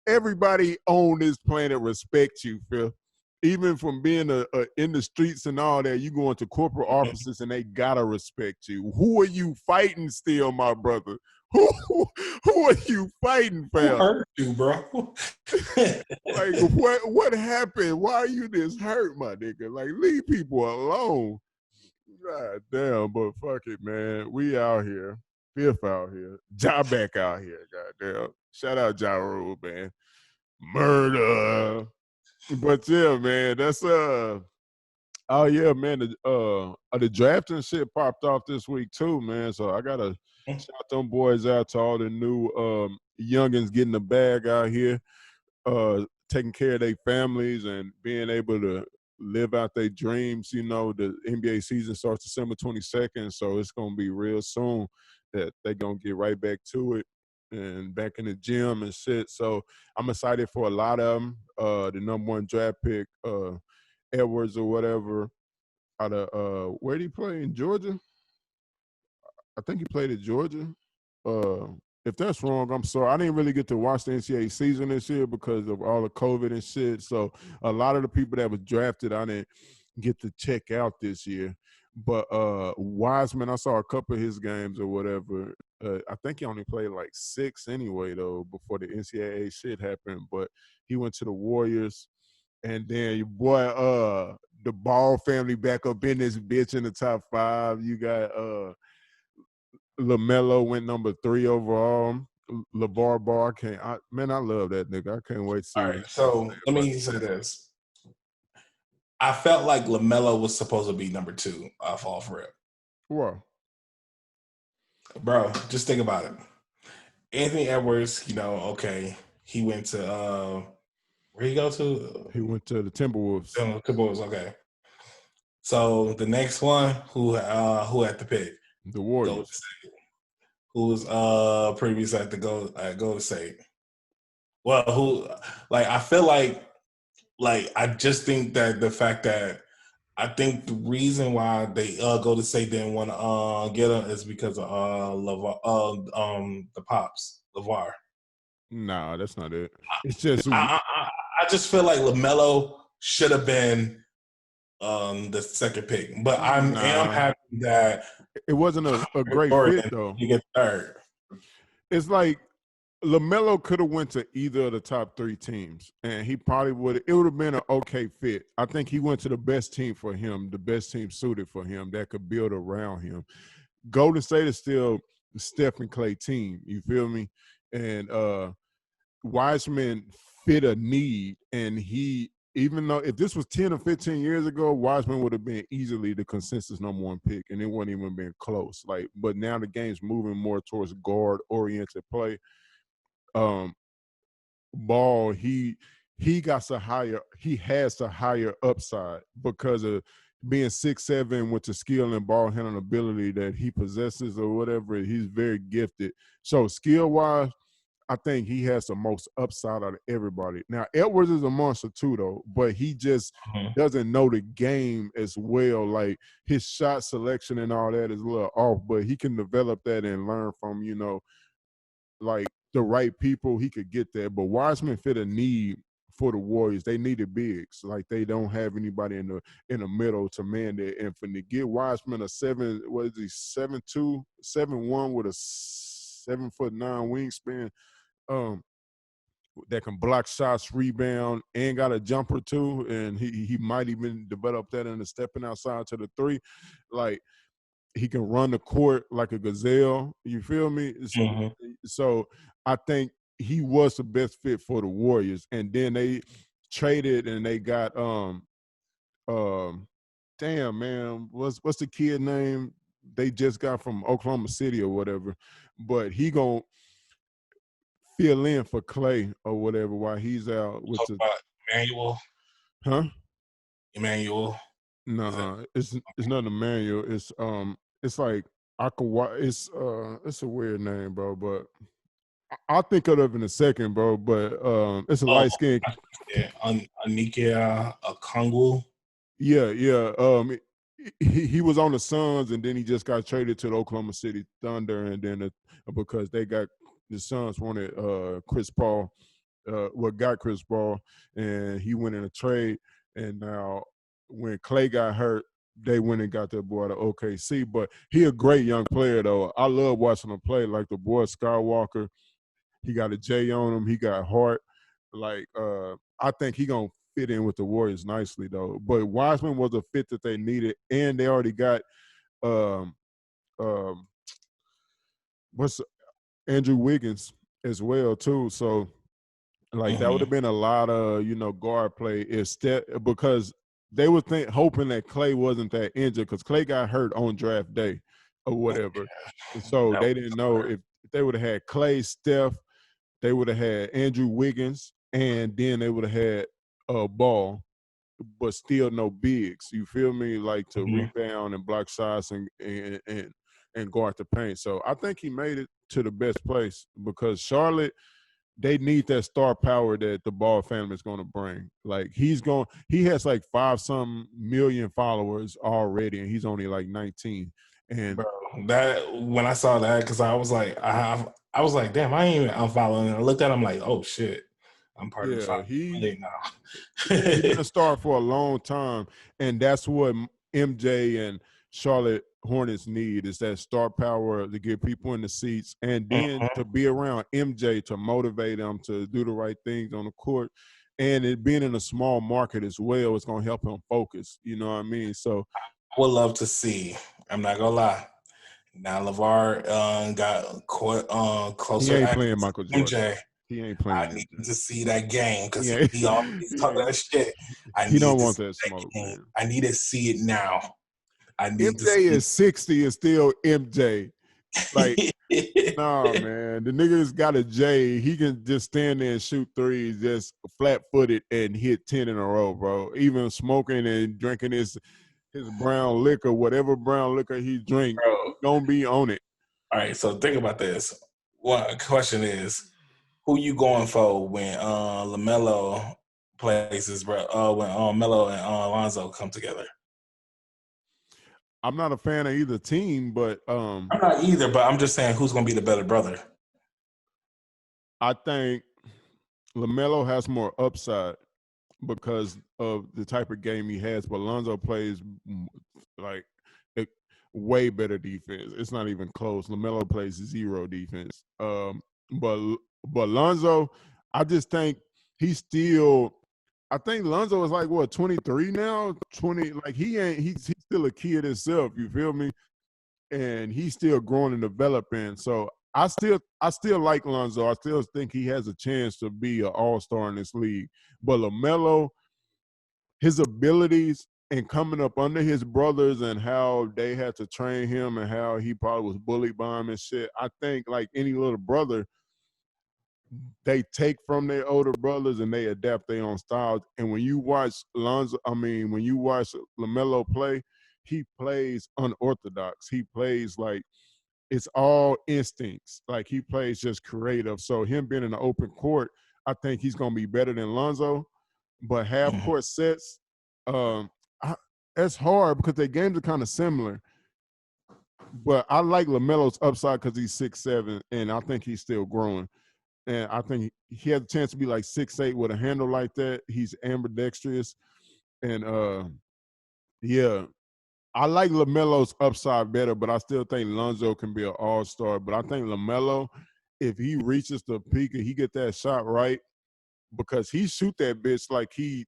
Everybody on this planet respects you, Phil. Even from being in the streets and all that, you go into corporate offices and they gotta respect you. Who are you fighting still, my brother? Who are you fighting, fam? Who hurt you, bro? Like, what happened? Why are you this hurt, my nigga? Like, leave people alone. God damn, but fuck it, man. We out here. Fifth out here. Ja back out here, goddamn. Shout out Ja Rule, man. Murder. But yeah, man, that's oh yeah, man. The drafting shit popped off this week too, man. So I gotta shout them boys out to all the new youngins getting the bag out here, taking care of their families and being able to live out their dreams. You know, the NBA season starts December 22nd, so it's gonna be real soon that they're gonna get right back to it and back in the gym and shit. So I'm excited for a lot of them. The number one draft pick, Edwards or whatever, out of where did he play in Georgia? I think he played at Georgia. If that's wrong, I'm sorry. I didn't really get to watch the NCAA season this year because of all the COVID and shit. So a lot of the people that was drafted, I didn't get to check out this year. But Wiseman, I saw a couple of his games or whatever. I think he only played like 6 anyway, though, before the NCAA shit happened. But he went to the Warriors. And then your boy, the Ball family back up in this bitch in the top 5. You got LaMelo went number 3 overall. LeVar Ball, I love that nigga. I can't wait to see All what right, he's gonna say so let about me say this. I felt like LaMelo was supposed to be number 2 off rip. Wow. Bro, just think about it. Anthony Edwards, okay, he went to where he go to? He went to the Timberwolves. Timberwolves, okay. So the next one, who had to pick? The Warriors. Golden State. Who was previous at Golden State? Well, who I feel like I just think that the fact that I think the reason why they Golden State didn't want to get him is because of the pops, LeVar. Nah, that's not it. It's just I just feel like LaMelo should have been the second pick, but I am happy that it wasn't a great fit though. You get third. It's like LaMelo could have went to either of the top 3 teams, and he probably would. It would have been an okay fit. I think he went to the best team for him, the best team suited for him that could build around him. Golden State is still the Steph and Clay team. You feel me? And Wiseman fit a need, and even though if this was 10 or 15 years ago, Wiseman would have been easily the consensus number 1 pick, and it wouldn't even been close. But now the game's moving more towards guard-oriented play. Ball, he has a higher upside because of being 6'7" with the skill and ball handling ability that he possesses or whatever. He's very gifted. So skill-wise, I think he has the most upside out of everybody. Now, Edwards is a monster too, though, but he just doesn't know the game as well. Like, his shot selection and all that is a little off, but he can develop that and learn from, like the right people. He could get there. But Wiseman fit a need for the Warriors. They needed bigs. Like, they don't have anybody in the middle to man that. And for to get Wiseman a 7'2", 7'1" with a 7'9" wingspan, that can block shots, rebound, and got a jumper too. And he might even develop that in the stepping outside to the 3. Like, he can run the court like a gazelle. You feel me? So I think he was the best fit for the Warriors. And then they traded and they got damn man, what's the kid name they just got from Oklahoma City or whatever? But he gonna fill in for Clay or whatever while he's out with Emmanuel. Huh? Emmanuel. No, it's not Emmanuel. It's like it's a weird name, bro. But I'll think of it in a second, bro. But it's a light skin. Yeah, Anikia Okongwu. Yeah. He was on the Suns, and then he just got traded to the Oklahoma City Thunder, and then because the Suns wanted Chris Paul, got Chris Paul, and he went in a trade, and now when Clay got hurt, they went and got that boy to OKC. But he a great young player, though. I love watching him play. Like the boy Skywalker, he got a J on him. He got heart. Like I think he gonna fit in with the Warriors nicely, though. But Wiseman was a fit that they needed, and they already got what's Andrew Wiggins as well too. So like that would have been a lot of guard play because they were hoping that Clay wasn't that injured because Clay got hurt on draft day or whatever. And so they didn't know if they would have had Clay, Steph, they would have had Andrew Wiggins, and then they would have had Ball, but still no bigs. You feel me? Like to rebound and block shots and guard the paint. So I think he made it to the best place because Charlotte, they need that star power that the Ball family is going to bring. Like he has like 5-some million followers already, and he's only like 19. And bro, that when I saw that, because I was like, I was like, damn, I ain't even unfollowing. And I looked at him like, oh shit, I'm part of the 5 million now. He's been a star for a long time, and that's what MJ and Charlotte Hornets need is that star power to get people in the seats, and then to be around MJ to motivate them to do the right things on the court. And it being in a small market as well is going to help him focus. You know what I mean? So I would love to see, I'm not going to lie, Now LeVar got He closer ain't access playing Michael to Jordan. MJ. He ain't I playing need MJ. to see that game He because ain't. he always talking that shit. I He need don't to want see that that smoke, game. man. I need to see it now. I need to MJ see is 60 and still MJ. Like, it. nah, man. The nigga's got a J. He can just stand there and shoot threes, just flat footed and hit 10 in a row, bro. Even smoking and drinking his brown liquor, whatever brown liquor he drink, he Bro. gonna be on it. All right, so think about this. One question is, who you going for when LaMelo plays his bro? When Melo and Alonzo come together? I'm not a fan of either team, but I'm not either, but I'm just saying who's going to be the better brother. I think LaMelo has more upside because of the type of game he has, but Lonzo plays like way better defense. It's not even close. LaMelo plays zero defense. But Lonzo, I just think he's still. I think Lonzo is like what 23 now. 20, like he's still a kid himself. You feel me? And he's still growing and developing. So I still like Lonzo. I still think he has a chance to be an all-star in this league. But LaMelo, his abilities and coming up under his brothers and how they had to train him and how he probably was bullied by him and shit. I think like any little brother, they take from their older brothers and they adapt their own styles. And when you watch when you watch LaMelo play, he plays unorthodox. He plays like it's all instincts. Like he plays just creative. So him being in the open court, I think he's gonna be better than Lonzo. But half court sets, um, that's hard because their games are kind of similar. But I like LaMelo's upside because he's 6'7", and I think he's still growing. And I think he has a chance to be like 6'8" with a handle like that. He's ambidextrous, and yeah, I like LaMelo's upside better, but I still think Lonzo can be an all-star. But I think LaMelo, if he reaches the peak and he get that shot right, because he shoot that bitch like he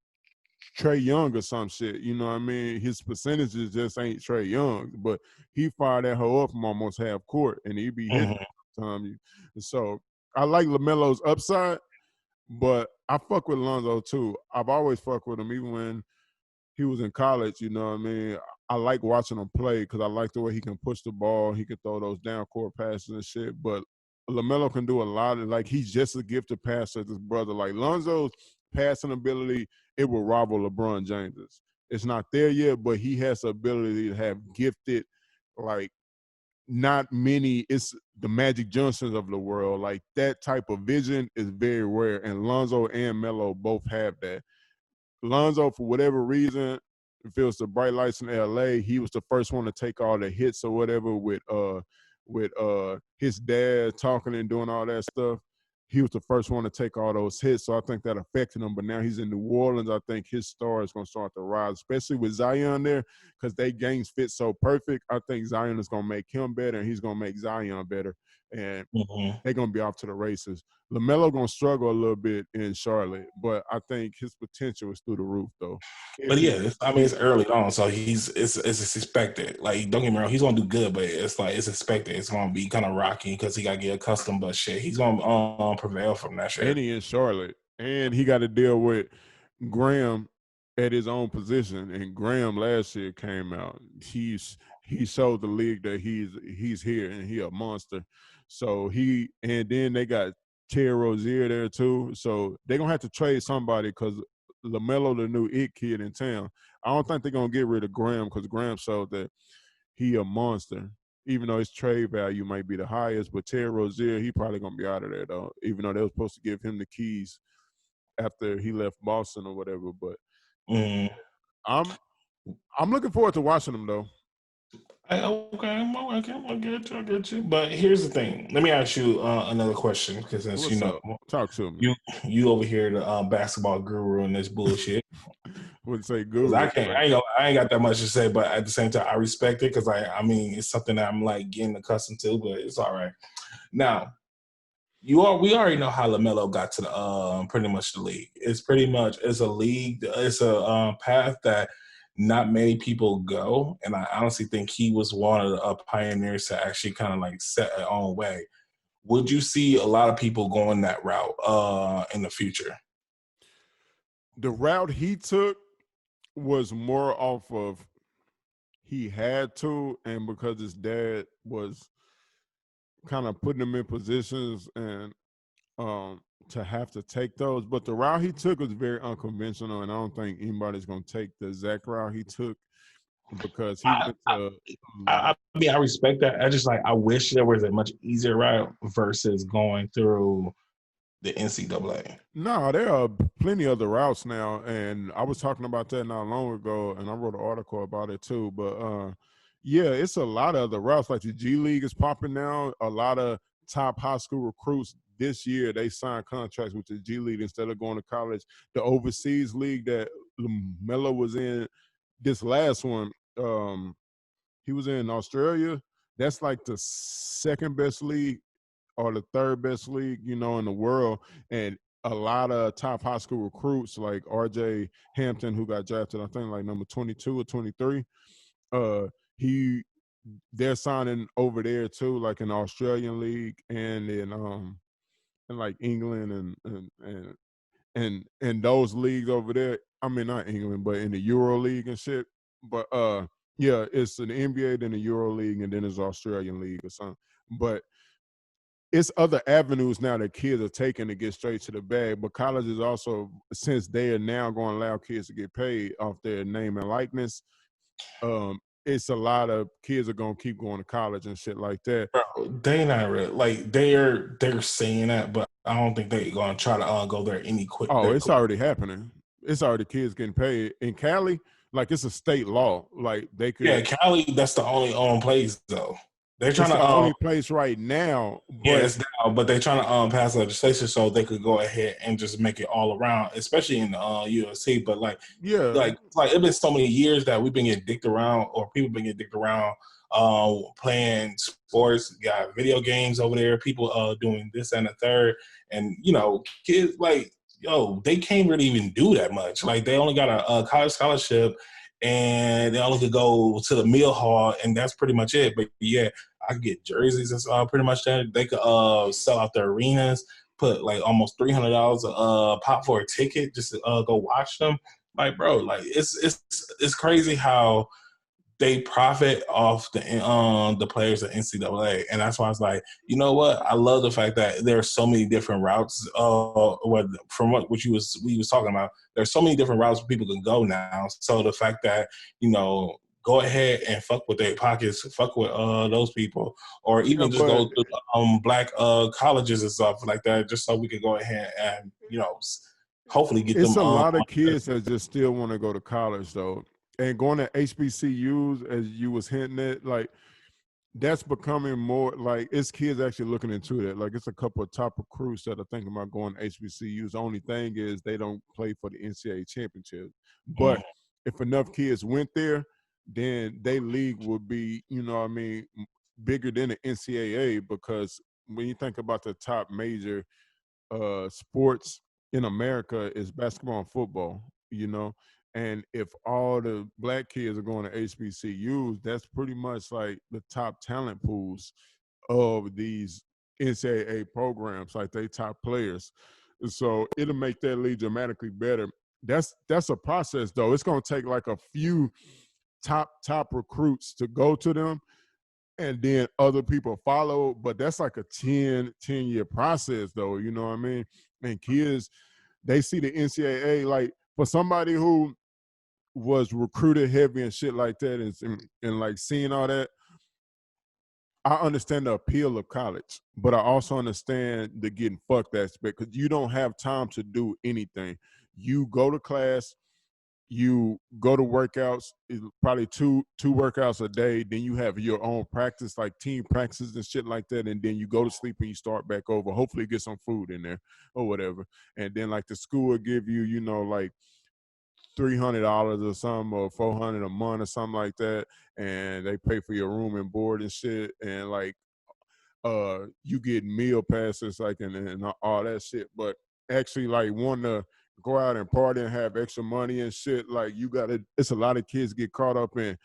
Trey Young or some shit. You know what I mean? His percentages just ain't Trey Young, but he fired that hoe up from almost half court, and he be hitting time. So I like LaMelo's upside, but I fuck with Lonzo too. I've always fucked with him, even when he was in college. You know what I mean? I like watching him play because I like the way he can push the ball. He can throw those down court passes and shit. But LaMelo can do a lot of like he's just a gifted passer. His brother, like Lonzo's passing ability, it will rival LeBron James's. It's not there yet, but he has the ability to have gifted, like not many. It's the Magic Johnsons of the world. Like that type of vision is very rare, and Lonzo and Melo both have that. Lonzo, for whatever reason, if it was the bright lights in LA, he was the first one to take all the hits or whatever with his dad talking and doing all that stuff. He was the first one to take all those hits. So I think that affected him. But now he's in New Orleans. I think his star is going to start to rise, especially with Zion there, because they games fit so perfect. I think Zion is going to make him better, and he's going to make Zion better. And they're going to be off to the races. LaMelo going to struggle a little bit in Charlotte, but I think his potential is through the roof, though. But yeah, it's early on, so it's expected. Like, don't get me wrong, he's gonna do good, but it's like it's expected. It's gonna be kind of rocky because he gotta get accustomed. But shit, he's gonna prevail from that shit. And he in Charlotte, and he got to deal with Graham at his own position. And Graham last year came out. He showed the league that he's here and he a monster. So and then they got Terry Rozier there too. So they're gonna have to trade somebody because LaMelo, the new it kid in town. I don't think they're gonna get rid of Graham because Graham showed that he a monster. Even though his trade value might be the highest, but Terry Rozier, he probably gonna be out of there though. Even though they were supposed to give him the keys after he left Boston or whatever. But I'm looking forward to watching him though. I get you. But here's the thing. Let me ask you another question because since What's up? Talk to me. You over here the basketball guru and this bullshit. Wouldn't say guru. I ain't got that much to say, but at the same time, I respect it because I mean it's something that I'm like getting accustomed to, but it's all right. Now, we already know how LaMelo got to the pretty much the league. It's a league. It's a path that not many people go, and I honestly think he was one of the pioneers to actually kind of like set their own way. Would you see a lot of people going that route in the future? The route he took was more off of he had to, and because his dad was kind of putting him in positions and to have to take those. But the route he took was very unconventional, and I don't think anybody's going to take the exact route he took because he I, went I, to. I mean, I respect that. I just like I wish there was a much easier route versus going through the NCAA. No, there are plenty other routes now, and I was talking about that not long ago, and I wrote an article about it too. But yeah, it's a lot of other routes. Like the G League is popping now. A lot of top high school recruits this year they signed contracts with the G League instead of going to college. The overseas league that Melo was in, this last one, he was in Australia. That's like the second best league or the third best league, you know, in the world. And a lot of top high school recruits like RJ Hampton, who got drafted, I think like number 22 or 23. He they're signing over there too, like in the Australian league and in like England and those leagues over there. I mean not England, but in the Euro League and shit. But yeah, it's an NBA, then the Euro League, and then there's Australian League or something. But it's other avenues now that kids are taking to get straight to the bag. But colleges also, since they are now going to allow kids to get paid off their name and likeness, it's a lot of kids are going to keep going to college and shit like that. Bro, they not real. Like they're saying that, but I don't think they're gonna try to go there any quick. Oh, it's already happening. It's already kids getting paid in Cali. Like it's a state law. Like they could. Yeah, Cali. That's the only place though. They're trying It's to the only place right now, yeah, but it's now, but they're trying to pass legislation so they could go ahead and just make it all around, especially in the UFC. But yeah, like it's been so many years that we've been getting dicked around, or people been getting dicked around, playing sports, got video games over there, people doing this and the third, and you know, kids like yo, they can't really even do that much. Like they only got a college scholarship, and they only could go to the meal hall, and that's pretty much it. But yeah, I could get jerseys and pretty much that. They could sell out their arenas, put like almost $300 a pop for a ticket just to go watch them. Like, bro, like it's crazy how they profit off the players at NCAA, and that's why I was like, you know what? I love the fact that there are so many different routes. From what we was talking about, there's so many different routes people can go now. So the fact that you know, go ahead and fuck with their pockets, fuck with those people, or yeah, even just but go to black colleges and stuff like that, just so we could go ahead and you know, hopefully get it's them a lot of kids that just still want to go to college though, and going to HBCUs as you was hinting at, like that's becoming more like it's kids actually looking into that. Like it's a couple of top recruits that are thinking about going to HBCUs. The only thing is they don't play for the NCAA championship. But if enough kids went there, then their league would be, you know what I mean, bigger than the NCAA because when you think about the top major sports in America is basketball and football, you know. And if all the black kids are going to HBCUs, that's pretty much like the top talent pools of these NCAA programs, like they top players. So it'll make that league dramatically better. That's a process though. It's gonna take like a few top recruits to go to them and then other people follow, but that's like a 10-year process though, you know what I mean? And kids, they see the NCAA, like for somebody who was recruited heavy and shit like that and like seeing all that, I understand the appeal of college, but I also understand the getting fucked aspect because you don't have time to do anything. You go to class, you go to workouts, probably two workouts a day. Then you have your own practice, like team practices and shit like that. And then you go to sleep and you start back over. Hopefully, get some food in there or whatever. And then like the school will give you, you know, like $300 or something or $400 a month or something like that, and they pay for your room and board and shit. And like you get meal passes like and all that shit. But actually, like wanting to go out and party and have extra money and shit. Like you gotta, it's a lot of kids get caught up in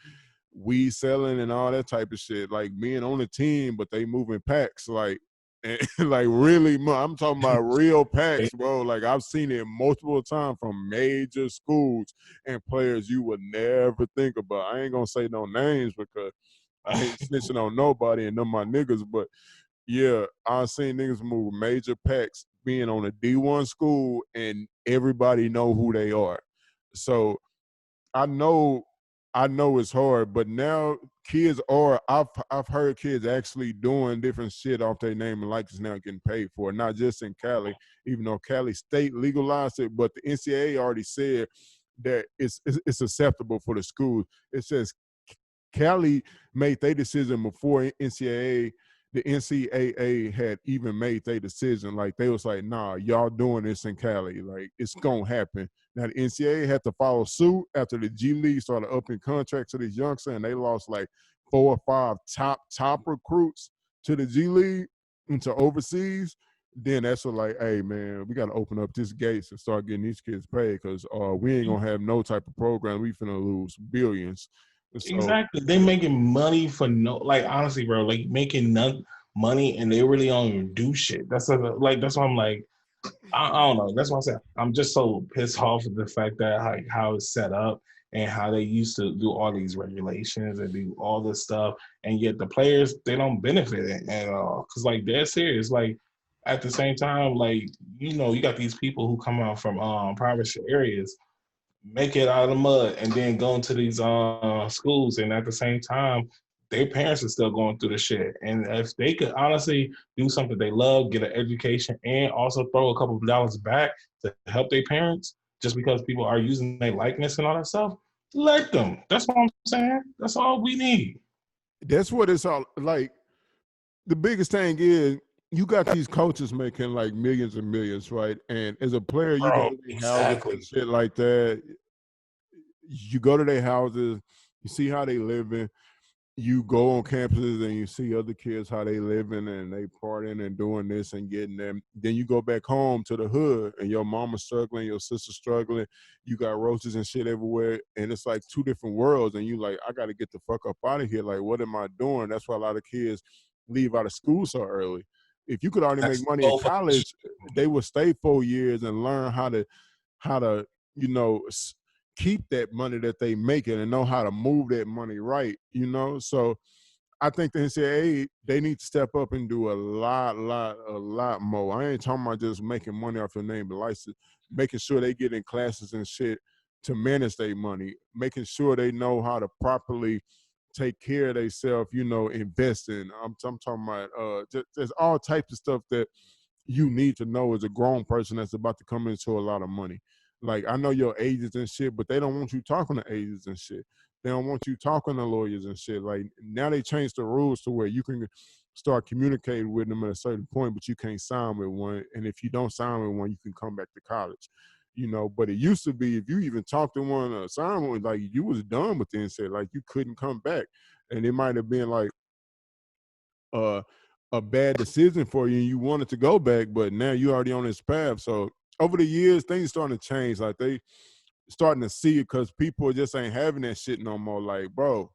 weed selling and all that type of shit. Like being on the team, but they moving packs. Like, and, like really, I'm talking about real packs, bro. Like I've seen it multiple times from major schools and players you would never think about. I ain't gonna say no names because I ain't snitching on nobody and them my niggas, but yeah, I've seen niggas move major packs being on a D1 school and everybody know who they are. So I know it's hard, but now kids are I've heard kids actually doing different shit off their name and likeness now getting paid for it, not just in Cali, even though Cali State legalized it, but the NCAA already said that it's acceptable for the schools. It says Cali made their decision before the NCAA had even made their decision. Like they was like, nah, y'all doing this in Cali. Like it's gonna happen. Now the NCAA had to follow suit after the G League started upping contracts to these youngsters, and they lost like 4 or 5 top recruits to the G League into overseas. Then that's what like, hey man, we gotta open up this gates and start getting these kids paid because we ain't gonna have no type of program. We finna lose billions. So, exactly. They making money for no, like honestly, bro, like making none money and they really don't even do shit. That's why I'm like, I don't know. That's why I said I'm just so pissed off at the fact that like how it's set up and how they used to do all these regulations and do all this stuff, and yet the players they don't benefit it at all because like they're serious. Like at the same time, like you got these people who come out from private areas make it out of the mud and then go into these schools and at the same time their parents are still going through the shit, and if they could honestly do something they love, get an education and also throw a couple of dollars back to help their parents just because people are using their likeness and all that stuff, let them. That's what I'm saying. That's all we need. that's what it's all like. The biggest thing is you got these coaches making like millions and millions, right? And as a player, you go Bro, to their houses and exactly. shit like that. You go to their houses, you see how they living. You go on campuses and you see other kids how they living and they partying and doing this and getting them. Then you go back home to the hood and your mama's struggling, your sister's struggling. You got roaches and shit everywhere, and it's like two different worlds. And you like, I got to get the fuck up out of here. Like, what am I doing? That's why a lot of kids leave out of school so early. If you could already make That's money in so fucking college, they would stay 4 years and learn how to you know keep that money that they making and know how to move that money right, so I think the NCAA, they need to step up and do a lot more. I ain't talking about just making money off your name, but license, making sure they get in classes and shit to manage their money, making sure they know how to properly take care of themselves, invest in. I'm talking about there's all types of stuff that you need to know as a grown person that's about to come into a lot of money. Like I know your agents and shit, but they don't want you talking to agents and shit. They don't want you talking to lawyers and shit. Like now they changed the rules to where you can start communicating with them at a certain point, but you can't sign with one. And if you don't sign with one, you can come back to college. But it used to be if you even talked to one or signed one, like you was done with the NCAA, like you couldn't come back. And it might have been like uh, a bad decision for you and you wanted to go back, but now you're already on this path. So over the years, things starting to change. Like they starting to see it because people just ain't having that shit no more. Like, bro,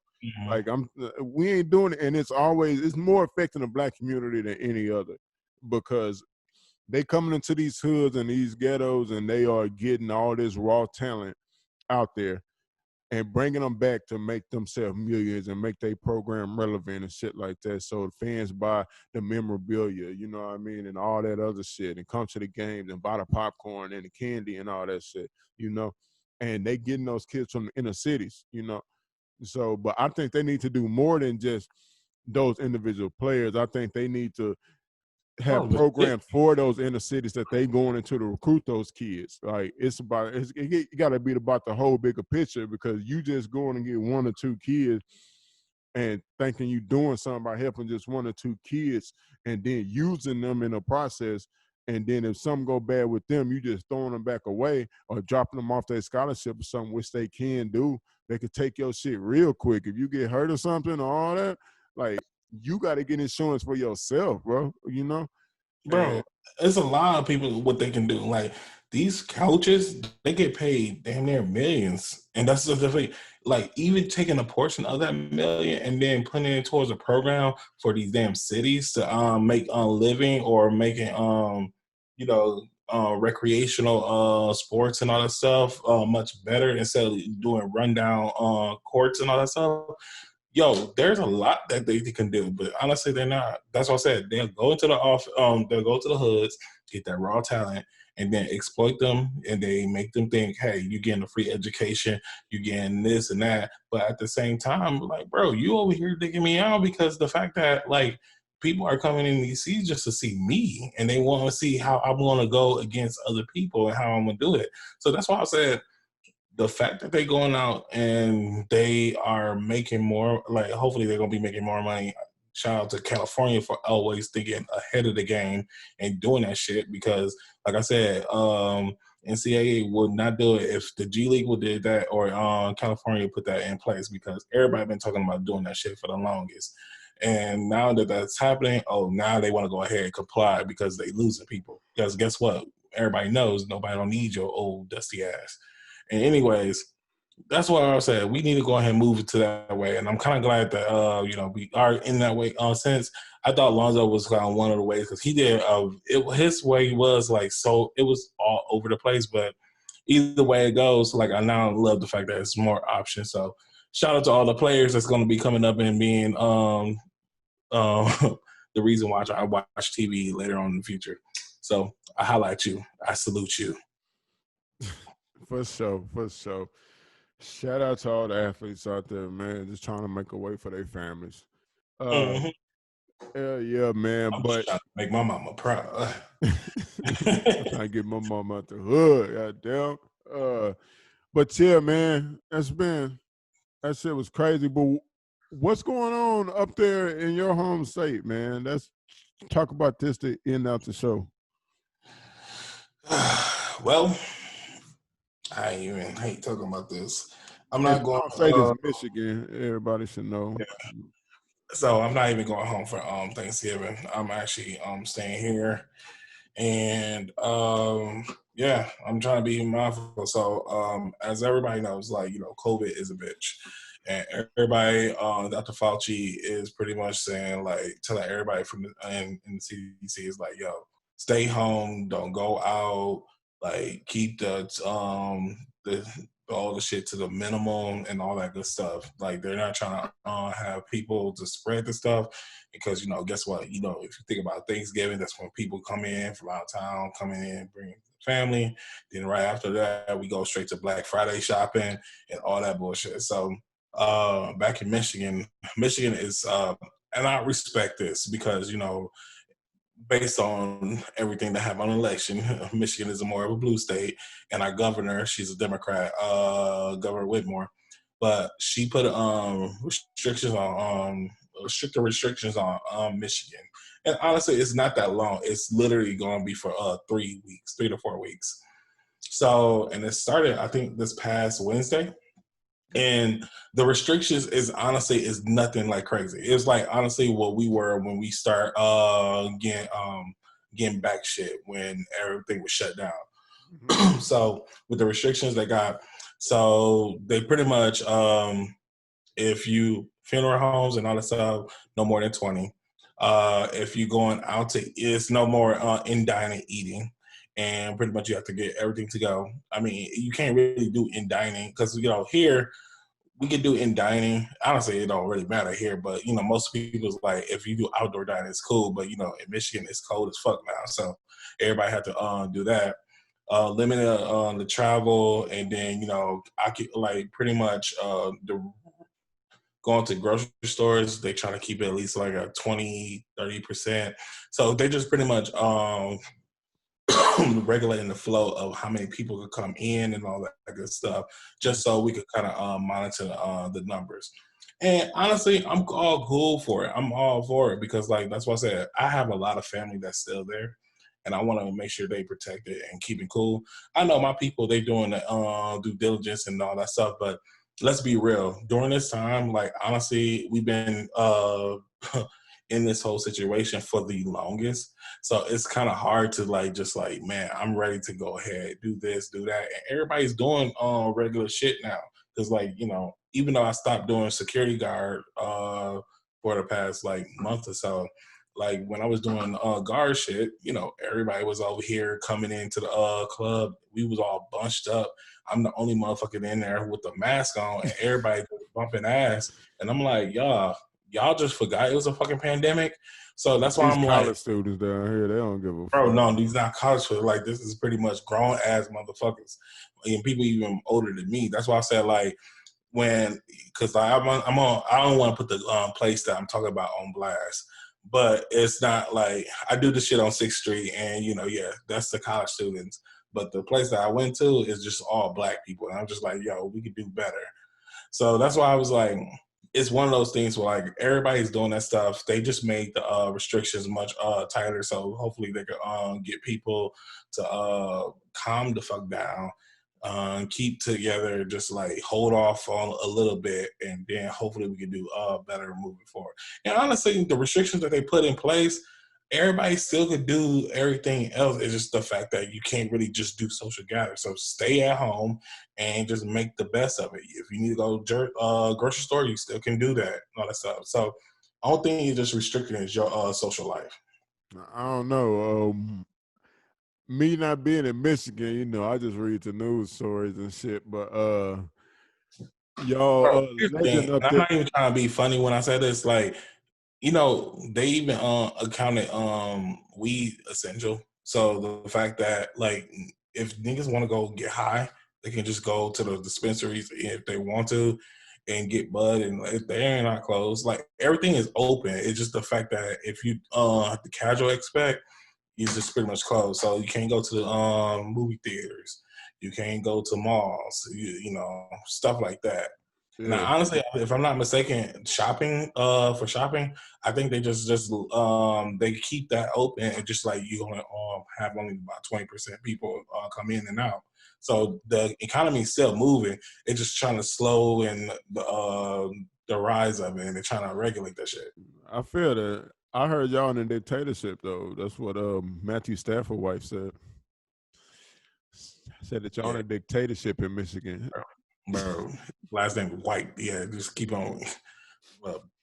like we ain't doing it. And it's more affecting the black community than any other because they coming into these hoods and these ghettos and they are getting all this raw talent out there and bringing them back to make themselves millions and make their program relevant and shit like that. So the fans buy the memorabilia, you know what I mean, and all that other shit, and come to the games and buy the popcorn and the candy and all that shit, you know. And they getting those kids from the inner cities, you know. So, but I think they need to do more than just those individual players. I think they need to have bro, programs for those inner cities that they going into to recruit those kids. Like it got to be about the whole bigger picture because you just going and get one or two kids and thinking you doing something by helping just one or two kids and then using them in the process. And then if something go bad with them, you just throwing them back away or dropping them off their scholarship or something, which they can do. They could take your shit real quick. If you get hurt or something or all that, like you got to get insurance for yourself, bro. bro, And it's a lot of people what they can do. Like these coaches, they get paid damn near millions. And that's the thing. Like, even taking a portion of that million and then putting it towards a program for these damn cities to make a living, or making you know, recreational sports and all that stuff much better, instead of doing rundown courts and all that stuff. Yo, there's a lot that they can do, but honestly, they're not. That's what I said. They'll go into the off, they'll go to the hoods, get that raw talent, and then exploit them, and they make them think, hey, you're getting a free education, you're getting this and that. But at the same time, like, bro, you over here digging me out because the fact that, like, people are coming in these seats just to see me, and they want to see how I'm going to go against other people and how I'm going to do it. So that's why I said, the fact that they going out and they are making more, like, hopefully they're gonna be making more money. Shout out to California for always thinking ahead of the game and doing that shit, because like I said, NCAA would not do it if the G League would did that, or California put that in place, because everybody been talking about doing that shit for the longest. And now that that's happening, now they want to go ahead and comply because they losing people. Because guess what? Everybody knows nobody don't need your old dusty ass. And anyways, that's what I was saying. We need to go ahead and move it to that way. And I'm kind of glad that we are in that way. Since I thought Lonzo was kind of one of the ways, because he did his way was like, so it was all over the place. But either way it goes, like, I now love the fact that it's more options. So shout out to all the players that's going to be coming up and being the reason why I watch TV later on in the future. So I highlight you. I salute you. For sure, for sure. Shout out to all the athletes out there, man, just trying to make a way for their families. Mm-hmm. Yeah, man. I'm But just trying to make my mama proud. I'm trying to get my mom out the hood, goddamn. But yeah, man, that shit was crazy. But what's going on up there in your home state, man? Let's talk about this to end out the show. Well, I hate talking about this. I'm not going. State is Michigan. Everybody should know. Yeah. So I'm not even going home for Thanksgiving. I'm actually staying here, and yeah, I'm trying to be mindful. So as everybody knows, like, COVID is a bitch, and everybody, Dr. Fauci is pretty much saying, like, telling everybody from in the CDC is like, yo, stay home, don't go out, like, keep the all the shit to the minimum and all that good stuff. Like, they're not trying to have people to spread the stuff, because, guess what? If you think about Thanksgiving, that's when people come in from out of town, coming in, bringing family. Then right after that, we go straight to Black Friday shopping and all that bullshit. So back in Michigan is, and I respect this because, based on everything that happened on election, Michigan is more of a blue state, and our governor, she's a Democrat, Governor Whitmore, but she put stricter restrictions on Michigan. And honestly, it's not that long. It's literally going to be for 3 to 4 weeks. So, and it started, I think, this past Wednesday. And the restrictions is nothing like crazy. It's like, honestly, what we were when we start getting back shit when everything was shut down. Mm-hmm. So with the restrictions they got, so they pretty much, if you funeral homes and all that stuff, no more than 20. If you going out it's no more in dining eating. And pretty much you have to get everything to go. I mean, you can't really do in dining because, here we can do in dining. Honestly, it don't really matter here, but, most people's like, if you do outdoor dining, it's cool. But, in Michigan, it's cold as fuck now. So everybody had to do that. Limit the travel. And then, I could, like, pretty much going to grocery stores, they trying to keep it at least like a 20-30%. So they just pretty much regulating the flow of how many people could come in and all that good stuff, just so we could kind of monitor the numbers. And honestly, I'm all cool for it. I'm all for it because, like, that's what I said. I have a lot of family that's still there, and I want to make sure they protect it and keep it cool. I know my people, they doing the due diligence and all that stuff, but let's be real. During this time, like, honestly, we've been in this whole situation for the longest. So it's kind of hard to man, I'm ready to go ahead, do this, do that. And everybody's doing regular shit now. Cause even though I stopped doing security guard for the past month or so, when I was doing guard shit, everybody was over here coming into the club. We was all bunched up. I'm the only motherfucker in there with the mask on, and everybody just bumping ass. And I'm like, y'all just forgot it was a fucking pandemic. So that's why These I'm college like, students down here, they don't give a bro, fuck. no, these not college students. This is pretty much grown ass motherfuckers, and people even older than me. That's why I said because I don't want to put the place that I'm talking about on blast, but it's not like I do the shit on 6th Street, and that's the college students. But the place that I went to is just all black people, and I'm just like, yo, we could do better. So that's why I was like, it's one of those things where everybody's doing that stuff. They just made the restrictions much tighter, so hopefully they could get people to calm the fuck down, keep together, just hold off on a little bit, and then hopefully we can do better moving forward. And honestly, the restrictions that they put in place, everybody still could do everything else. It's just the fact that you can't really just do social gatherings. So stay at home and just make the best of it. If you need to go grocery store, you still can do that, all that stuff. So only thing you're just restricting is your social life. I don't know. Me not being in Michigan, I just read the news stories and shit. But Bro, y'all, here's the legend thing. up I'm there. not even trying to be funny when I say this. They even accounted weed essential. So the fact that if niggas want to go get high, they can just go to the dispensaries if they want to and get bud, and if they're not closed, everything is open. It's just the fact that if you the casual expect, it's just pretty much closed. So you can't go to the movie theaters, you can't go to malls, stuff like that. And Yeah, honestly, if I'm not mistaken, for shopping, I think they just they keep that open, and just you only have only about 20% people come in and out. So the economy is still moving. It's just trying to slow in the rise of it, and they're trying to regulate that shit. I feel that. I heard y'all in a dictatorship though. That's what Matthew Stafford wife said. Said that y'all in Yeah, a dictatorship in Michigan. bro. Last name White. Yeah, just keep on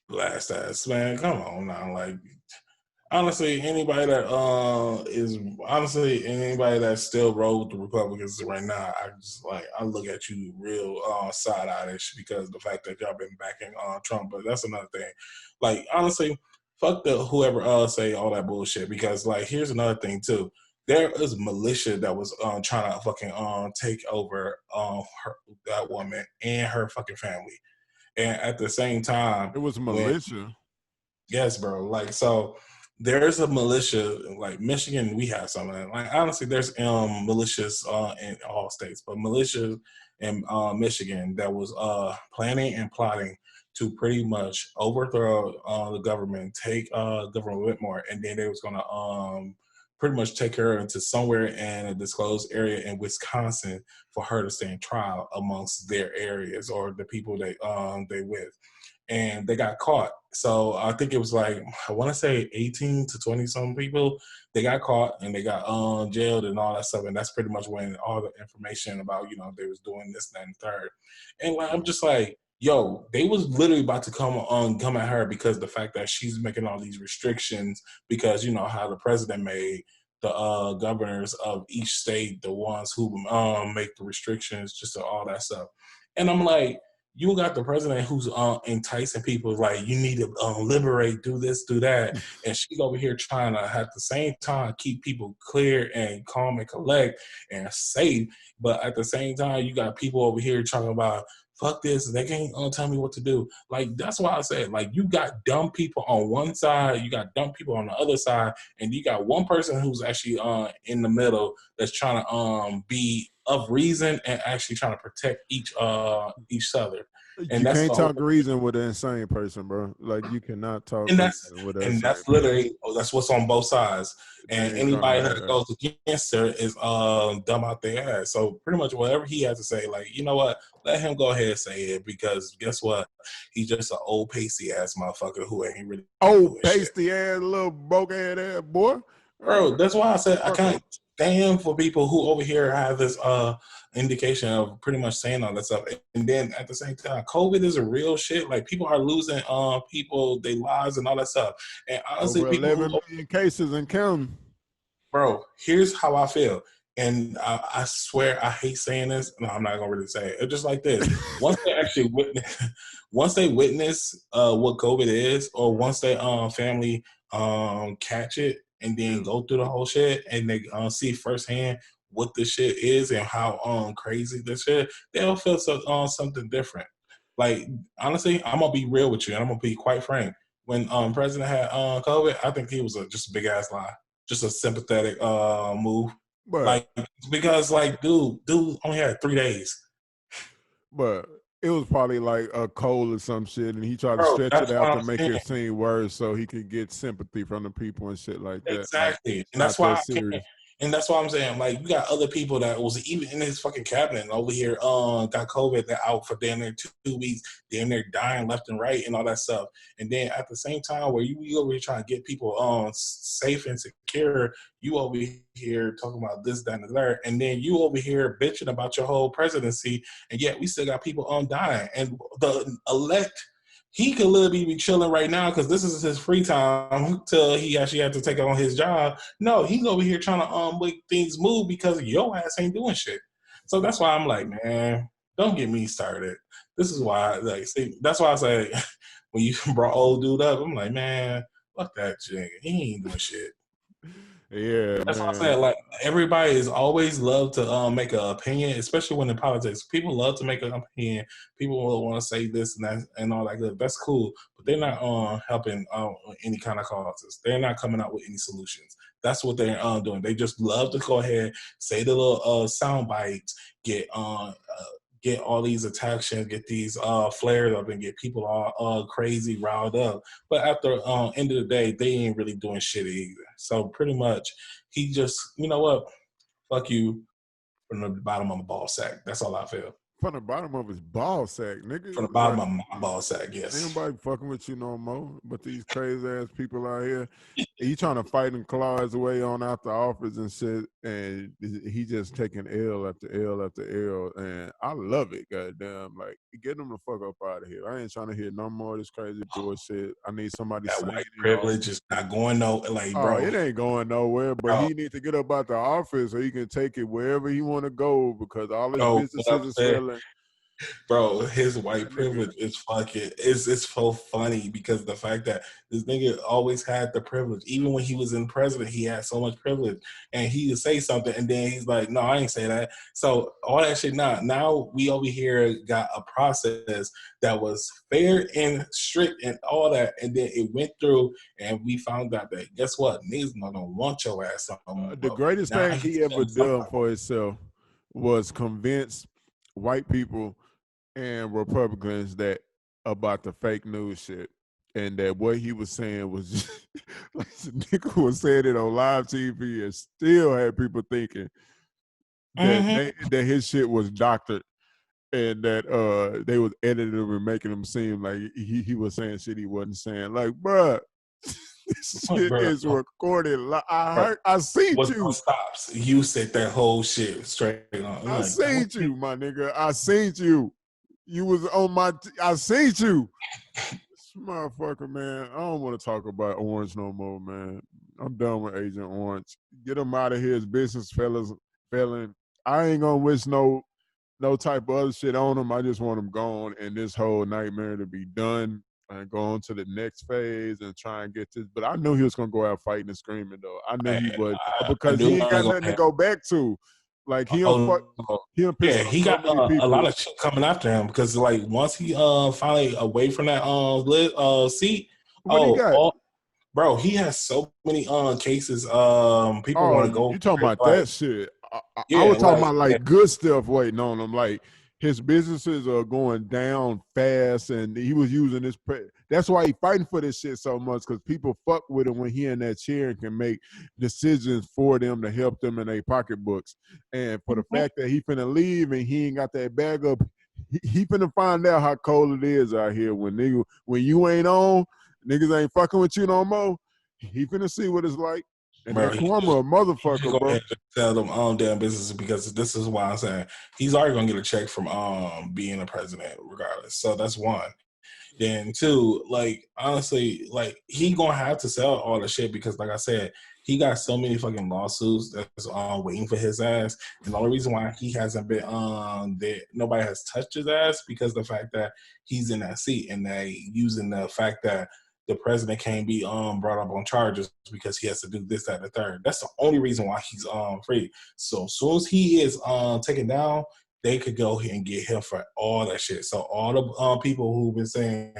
blast ass man. Come on now, honestly, anybody that anybody that still roll with the Republicans right now, I look at you real side eyeish because the fact that y'all been backing Trump. But that's another thing. Honestly, fuck whoever say all that bullshit, because here's another thing too. There is militia that was trying to fucking take over that woman and her fucking family, and at the same time, It was when militia. yes, bro. So there's a militia Michigan. We have some of that. Honestly, there's militias in all states, but militias in Michigan that was planning and plotting to pretty much overthrow the government, take Governor Whitmore, and then they was gonna pretty much take her into somewhere in a disclosed area in Wisconsin for her to stand trial amongst their areas or the people they with, and they got caught. So I think it was I want to say 18 to 20 some people. They got caught and they got jailed and all that stuff. And that's pretty much when all the information about they was doing this, that, and third. And I'm just like, yo, they was literally about to come at her because the fact that she's making all these restrictions, because how the president made the governors of each state the ones who make the restrictions, just all that stuff. And I'm like, you got the president who's enticing people you need to liberate, do this, do that, and she's over here trying to at the same time keep people clear and calm and collect and safe, but at the same time you got people over here talking about fuck this, they can't tell me what to do. That's why I said you got dumb people on one side, you got dumb people on the other side, and you got one person who's actually in the middle that's trying to be of reason and actually trying to protect each other. And You that's can't the whole talk reason with an insane person, bro. Like you cannot talk and reason with an insane that's person. literally that's what's on both sides. They And ain't gonna anybody have that that. goes against her is dumb out their ass. So pretty much whatever he has to say, like, you know what, let him go ahead and say it, because guess what? He's just an old pasty ass motherfucker who ain't really Oh, doing shit. pasty ass little broke ass boy. Bro, that's why I said I can't stand for people who over here have this indication of pretty much saying all that stuff. And then at the same time, COVID is a real shit. Like, people are losing people, their lives and all that stuff. And honestly, Over people 11 who, million cases and counting. bro, here's how I feel. And I swear I hate saying this. No, I'm not gonna really say it. It's just like this. Once they actually witness what COVID is, or once they family catch it and then go through the whole shit and they see firsthand what this shit is and how crazy this shit, they'll feel something different. Like, honestly, I'm gonna be real with you and I'm gonna be quite frank. When President had COVID, I think he was just a big ass lie, just a sympathetic move. But Like, because like dude only had 3 days. But it was probably like a cold or some shit, and he tried to Bro, stretch that's it what out to I'm make saying. it seem worse so he could get sympathy from the people and shit like that. Like, Exactly. it's And that's not why that I can't. serious. And that's why I'm saying, like, you got other people that was even in his fucking cabinet over here, got COVID, they're out for damn near 2 weeks, damn near dying left and right and all that stuff. And then at the same time, where you over here trying to get people safe and secure, you over here talking about this, that, and the third, and then you over here bitching about your whole presidency, and yet we still got people dying. And the elect, he could literally be chilling right now because this is his free time till he actually had to take on his job. No, he's over here trying to make things move because your ass ain't doing shit. So that's why I'm like, man, don't get me started. This is why, like, see, that's why I say when you brought old dude up, I'm like, man, fuck that shit. He ain't doing shit. Yeah, That's what I man. said. Like, everybody is always love to make an opinion, especially when in politics. People love to make an opinion. People will want to say this and that and all that good. That's cool, but they're not helping any kind of causes. They're not coming out with any solutions. That's what they're doing. They just love to go ahead, say the little sound bites, get all these attacks, get these flared up, and get people all crazy, riled up. But at the end of the day, they ain't really doing shit either. So pretty much, he just, you know what? Fuck you from the bottom of my ball sack. That's all I feel. From the bottom of his ball sack, nigga. From the Like, bottom of my ball sack, yes. ain't nobody fucking with you no more. But these crazy ass people out here, he trying to fight and claw his way on out the office and shit, and he just taking L after L after L, and I love it. Goddamn, like, get him the fuck up out of here. I ain't trying to hear no more of this crazy bullshit. I need somebody That sane white in office. privilege is not going like, Oh, bro. it ain't going nowhere, but he needs to get up out the office so he can take it wherever he want to go because all his businesses is failing. Bro, his white privilege is fucking, it's so funny because the fact that this nigga always had the privilege. Even when he was in president, he had so much privilege. And he would say something and then he's like, no, I ain't say that. So all that shit now we over here got a process that was fair and strict and all that, and then it went through and we found out that guess what? Niggas not gonna want your ass on. The greatest thing he ever done for himself was convince white people and Republicans that about the fake news shit, and that what he was saying was just, like the nigga was saying it on live TV and still had people thinking that that his shit was doctored and that they was editing him and making him seem like he was saying shit he wasn't saying. Like, bruh, this shit is recorded. I seen you. Stops. You said that whole shit straight on. I seen you, my nigga. I seen you. You was on my. I seen you. This motherfucker, man. I don't want to talk about Orange no more, man. I'm done with Agent Orange. Get him out of here. His business fellas failing. I ain't gonna wish no type of other shit on him. I just want him gone and this whole nightmare to be done and go on to the next phase and try and get this. But I knew he was gonna go out fighting and screaming though. I knew he would because he ain't got nothing to go back to. Like he pissed off he so got many people. A lot of shit coming after him because like once he finally away from that seat, What he got? Bro, he has so many cases. People want to go. You talking about that shit? I Yeah, was talking like about like good stuff waiting on him. Like his businesses are going down fast, and he was using this. That's why he fighting for this shit so much, because people fuck with him when he in that chair and can make decisions for them to help them in their pocketbooks. And for the fact that he finna leave and he ain't got that bag up, he finna find out how cold it is out here when you ain't on, niggas ain't fucking with you no more. He finna see what it's like. And bro, that karma a he just motherfucker, go bro. ahead and tell them damn business, because this is why I'm saying he's already gonna get a check from being a president regardless. So that's one. Then two, like honestly, like he gonna have to sell all the shit, because like I said, he got so many fucking lawsuits that's waiting for his ass. And the only reason why he hasn't been that nobody has touched his ass, because the fact that he's in that seat, and they using the fact that the president can't be brought up on charges because he has to do this, that, and the third. That's the only reason why he's free. So as soon as he is taken down, they could go ahead and get him for all that shit. So all the people who've been saying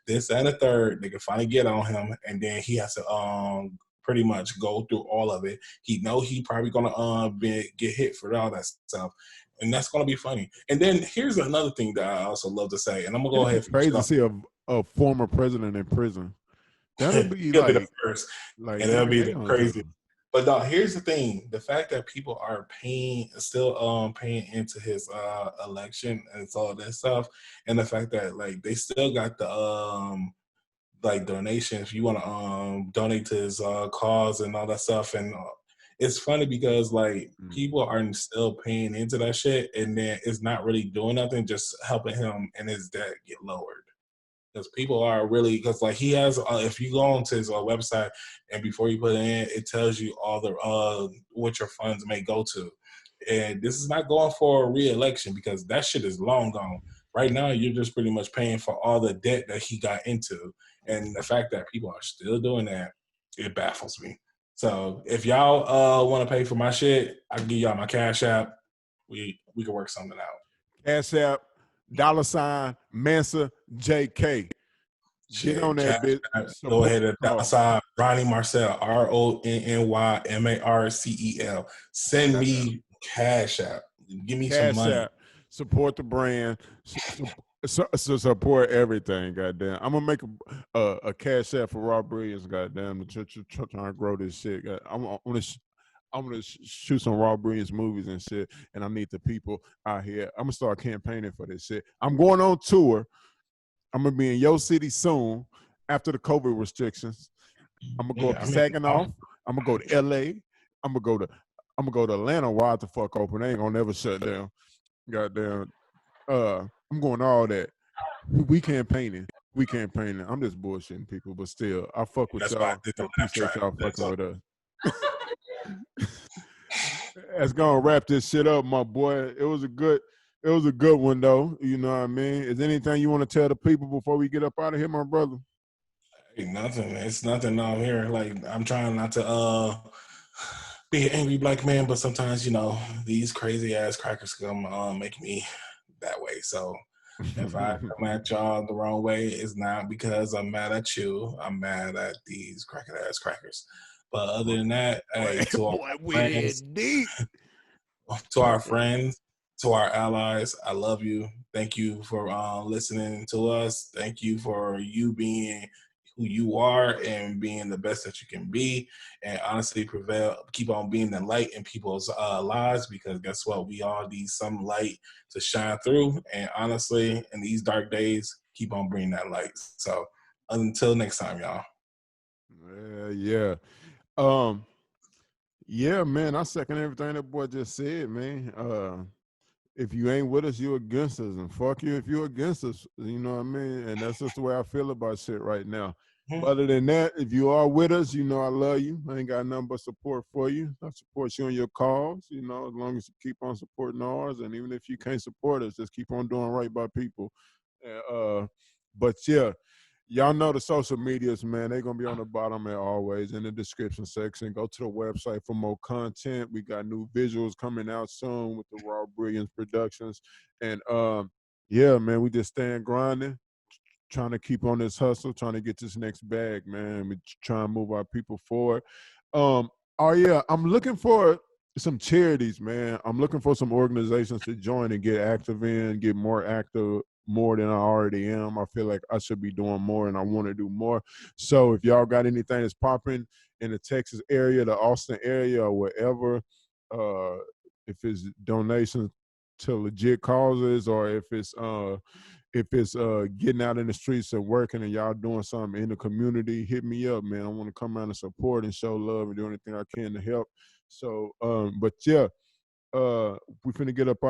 this and the third, they can finally get on him, and then he has to pretty much go through all of it. He know he probably gonna get hit for all that stuff, and that's gonna be funny. And then here's another thing that I also love to say, and I'm gonna go It'd ahead be and finish crazy it to up. see a former president in prison. That'll be He'll be the first, and it'll damn, be they the gonna crazy. do. But no, here's the thing: the fact that people are paying into his election and all that stuff, and the fact that like they still got the like donation if you want to donate to his cause and all that stuff. And it's funny because like people are still paying into that shit, and then it's not really doing nothing, just helping him and his debt get lowered. Because people are really, because like he has if you go onto his website, and before you put it in, it tells you all the what your funds may go to. And this is not going for a re-election, because that shit is long gone. Right now you're just pretty much paying for all the debt that he got into. And the fact that people are still doing that, it baffles me. So if y'all want to pay for my shit, I can give y'all my Cash App. We can work something out. Cash App, $Mansa JK. Get Shit, on that Cash bitch. App, go Support ahead and the cause. outside Ronnie Marcel, RonnyMarcel. Send me Cash App. Give me some Cash money. App. Support the brand. Support everything. Goddamn. I'm gonna make a Cash App for Raw Brilliance. Goddamn. Trying to grow this shit. I'm gonna shoot some Raw Brilliance movies and shit, and I need the people out here. I'm gonna start campaigning for this shit. I'm going on tour. I'm gonna be in your city soon after the COVID restrictions. I'm gonna go up Yeah, to I mean, Saginaw. I'm gonna go to LA. I'm gonna go to Atlanta. Wide the fuck open. They ain't gonna never shut down. Goddamn. I'm going all that. We campaigning. We campaigning. I'm just bullshitting people, but still, I fuck with that's why I y'all. did the I laugh appreciate track. y'all That's fucking all. with us. That's gonna wrap this shit up, my boy. It was a good one though. You know what I mean? Is there anything you want to tell the people before we get up out of here, my brother? Ain't nothing. It's nothing out here. Like I'm trying not to be an angry black man, but sometimes these crazy ass crackers come make me that way. So if I come at y'all the wrong way, it's not because I'm mad at you. I'm mad at these cracker ass crackers. But other than that, hey, to our Boy, we friends, in deep. to our friends, to our allies, I love you. Thank you for listening to us. Thank you for you being who you are and being the best that you can be. And honestly, keep on being the light in people's lives, because guess what? We all need some light to shine through. And honestly, in these dark days, keep on bringing that light. So until next time, y'all. Yeah. Um, yeah, man, I second everything that boy just said, man. If you ain't with us, you against us, and fuck you if you're against us. You know what I mean? And that's just the way I feel about shit right now. But other than that, if you are with us, you know I love you. I ain't got nothing but support for you. I support you in your cause, as long as you keep on supporting ours. And even if you can't support us, just keep on doing right by people. But yeah, y'all know the social medias, man. They're going to be on the bottom as always in the description section. Go to the website for more content. We got new visuals coming out soon with the Raw Brilliance Productions. And yeah, man, we just stand grinding, trying to keep on this hustle, trying to get this next bag, man. We try and move our people forward. Oh, yeah, I'm looking for some charities, man. I'm looking for some organizations to join and get active in, get more active more than I already am. I feel like I should be doing more and I want to do more. So if y'all got anything that's popping in the Texas area, the Austin area, or wherever, if it's donations to legit causes, or if it's getting out in the streets and working and y'all doing something in the community, hit me up, man. I want to come out and support and show love and do anything I can to help. So, but yeah, we finna get up out